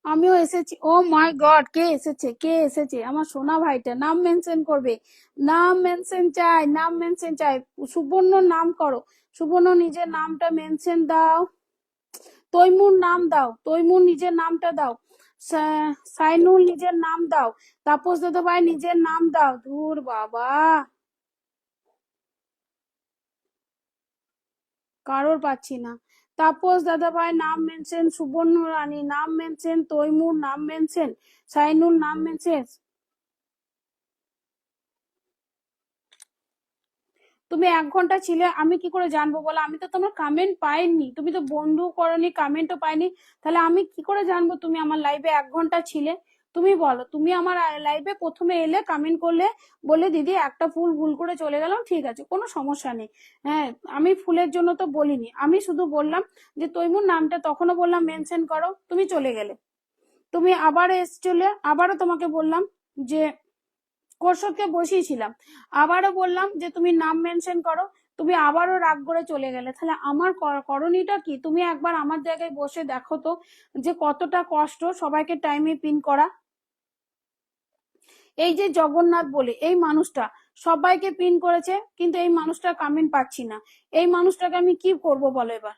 আমিও এসেছি। ও মাই গড, কে এসেছে, কে এসেছে? আমার সোনা ভাইটা নাম মেনশন করবে, নাম মেনশন চাই, নাম মেনশন চাই। সুবর্ণ নাম করো, সুবর্ণ নিজের নামটা মেনশন দাও। তৈমুর নাম দাও, তৈমুর নিজের নামটা দাও। সাইনুল নিজের নাম দাও। তাপস দাদা ভাই নিজের নাম দাও। ধুর বাবা, কারোর পাচ্ছি না। তাপস দাদা ভাই নাম মেনশন, সুবর্ণ রানী নাম মেনশন, তৈমুর নাম মেনশন, সাইনুল নাম মেনশন। তুমি 1 ঘন্টা ছিলে, আমি কি করে জানবো বলো? আমি তো তোমার কমেন্ট পাইনি, তুমি তো বন্ধু করনি, কমেন্টও পাইনি, তাহলে আমি কি করে জানবো তুমি আমার লাইভে 1 ঘন্টা ছিলে? তুমি বলো, তুমি আমার লাইভে প্রথমে এলে, কমেন্ট করলে, বলে দিদি একটা ফুল ভুল করে চলে গেলাম, ঠিক আছে কোনো সমস্যা নেই। হ্যাঁ, আমি ফুলের জন্য তো বলিনি, আমি শুধু বললাম যে তৈমুর নামটা, তখনও বললাম মেনশন করো, তুমি চলে গেলে। তুমি আবার এসছিলে, আবারও তোমাকে বললাম যে কোর্সকে বসিয়েছিলাম, আবারও বললাম যে তুমি নাম মেনশন করো, তুমি আবারও রাগ করে চলে গেলে। তাহলে আমার করণীয়টা কি? তুমি একবার আমার জায়গায় বসে দেখো তো, যে কতটা কষ্ট সবাইকে টাইমে পিন করা। এই যে জগন্নাথ বলে এই মানুষটা সবাইকে পিন করেছে, কিন্তু এই মানুষটা কমেন্ট পাচ্ছি না। এই মানুষটাকে আমি কি করব বলো এবার?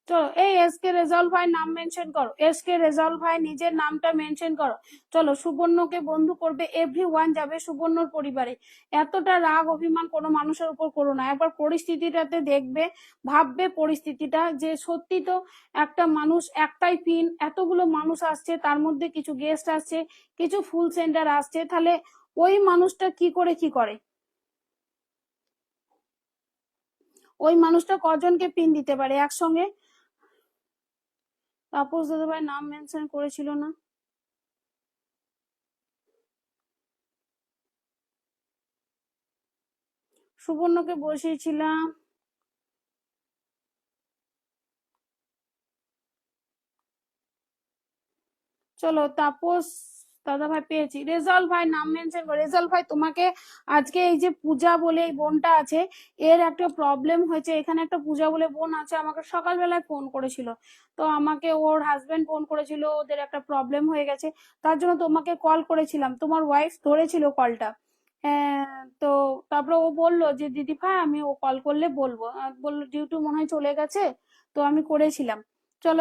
চলো এই এসকে রেজাউল ভাই নাম মেনশন করো, এসকে রেজাউল ভাই নিজের নামটা মেনশন করো। চলো সুবর্ণকে বন্ধু করবে, এভরিওয়ান যাবে সুবর্ণর পরিবারে। এতটা রাগ অভিমান কোনো মানুষের উপর করো না, একবার পরিস্থিতিটাতে দেখবে, ভাববে পরিস্থিতিটা, যে সত্যি তো একটা মানুষ, একটাই পিন, এতগুলো মানুষ আসছে, তার মধ্যে কিছু গেস্ট আসছে, কিছু ফুল সেন্টার আসছে, তাহলে ওই মানুষটা কি করে কি করে? ওই মানুষটা কজনকে পিন দিতে পারে একসঙ্গে? তাপস দাদাভাই নাম মেনশন করেছিল না? সুবর্ণকে বসিয়েছিলাম। চলো তাপস দাদা ভাই পেয়েছি। রেজাল্ট ভাই নাম মেনশন করে। রেজাল্ট ভাই তোমাকে আজকে এই যে পূজা বলে এই বোনটা আছে, এর একটা প্রবলেম হয়েছে। এখানে একটা পূজা বলে বোন আছে, আমাকে সকালবেলায় ফোন করেছিল। তো আমাকে ওর হাজবেন্ড ফোন করেছিল, ওদের একটা প্রবলেম হয়ে গেছে, তার জন্য তোমাকে কল করেছিলাম। তোমার ওয়াইফ ধরেছিল কলটা। তো তারপরে ও বললো যে দিদি ভাই আমি ও কল করলে বলবো, বললো ডিউটি মনে হয় চলে গেছে, তো আমি করেছিলাম। চলো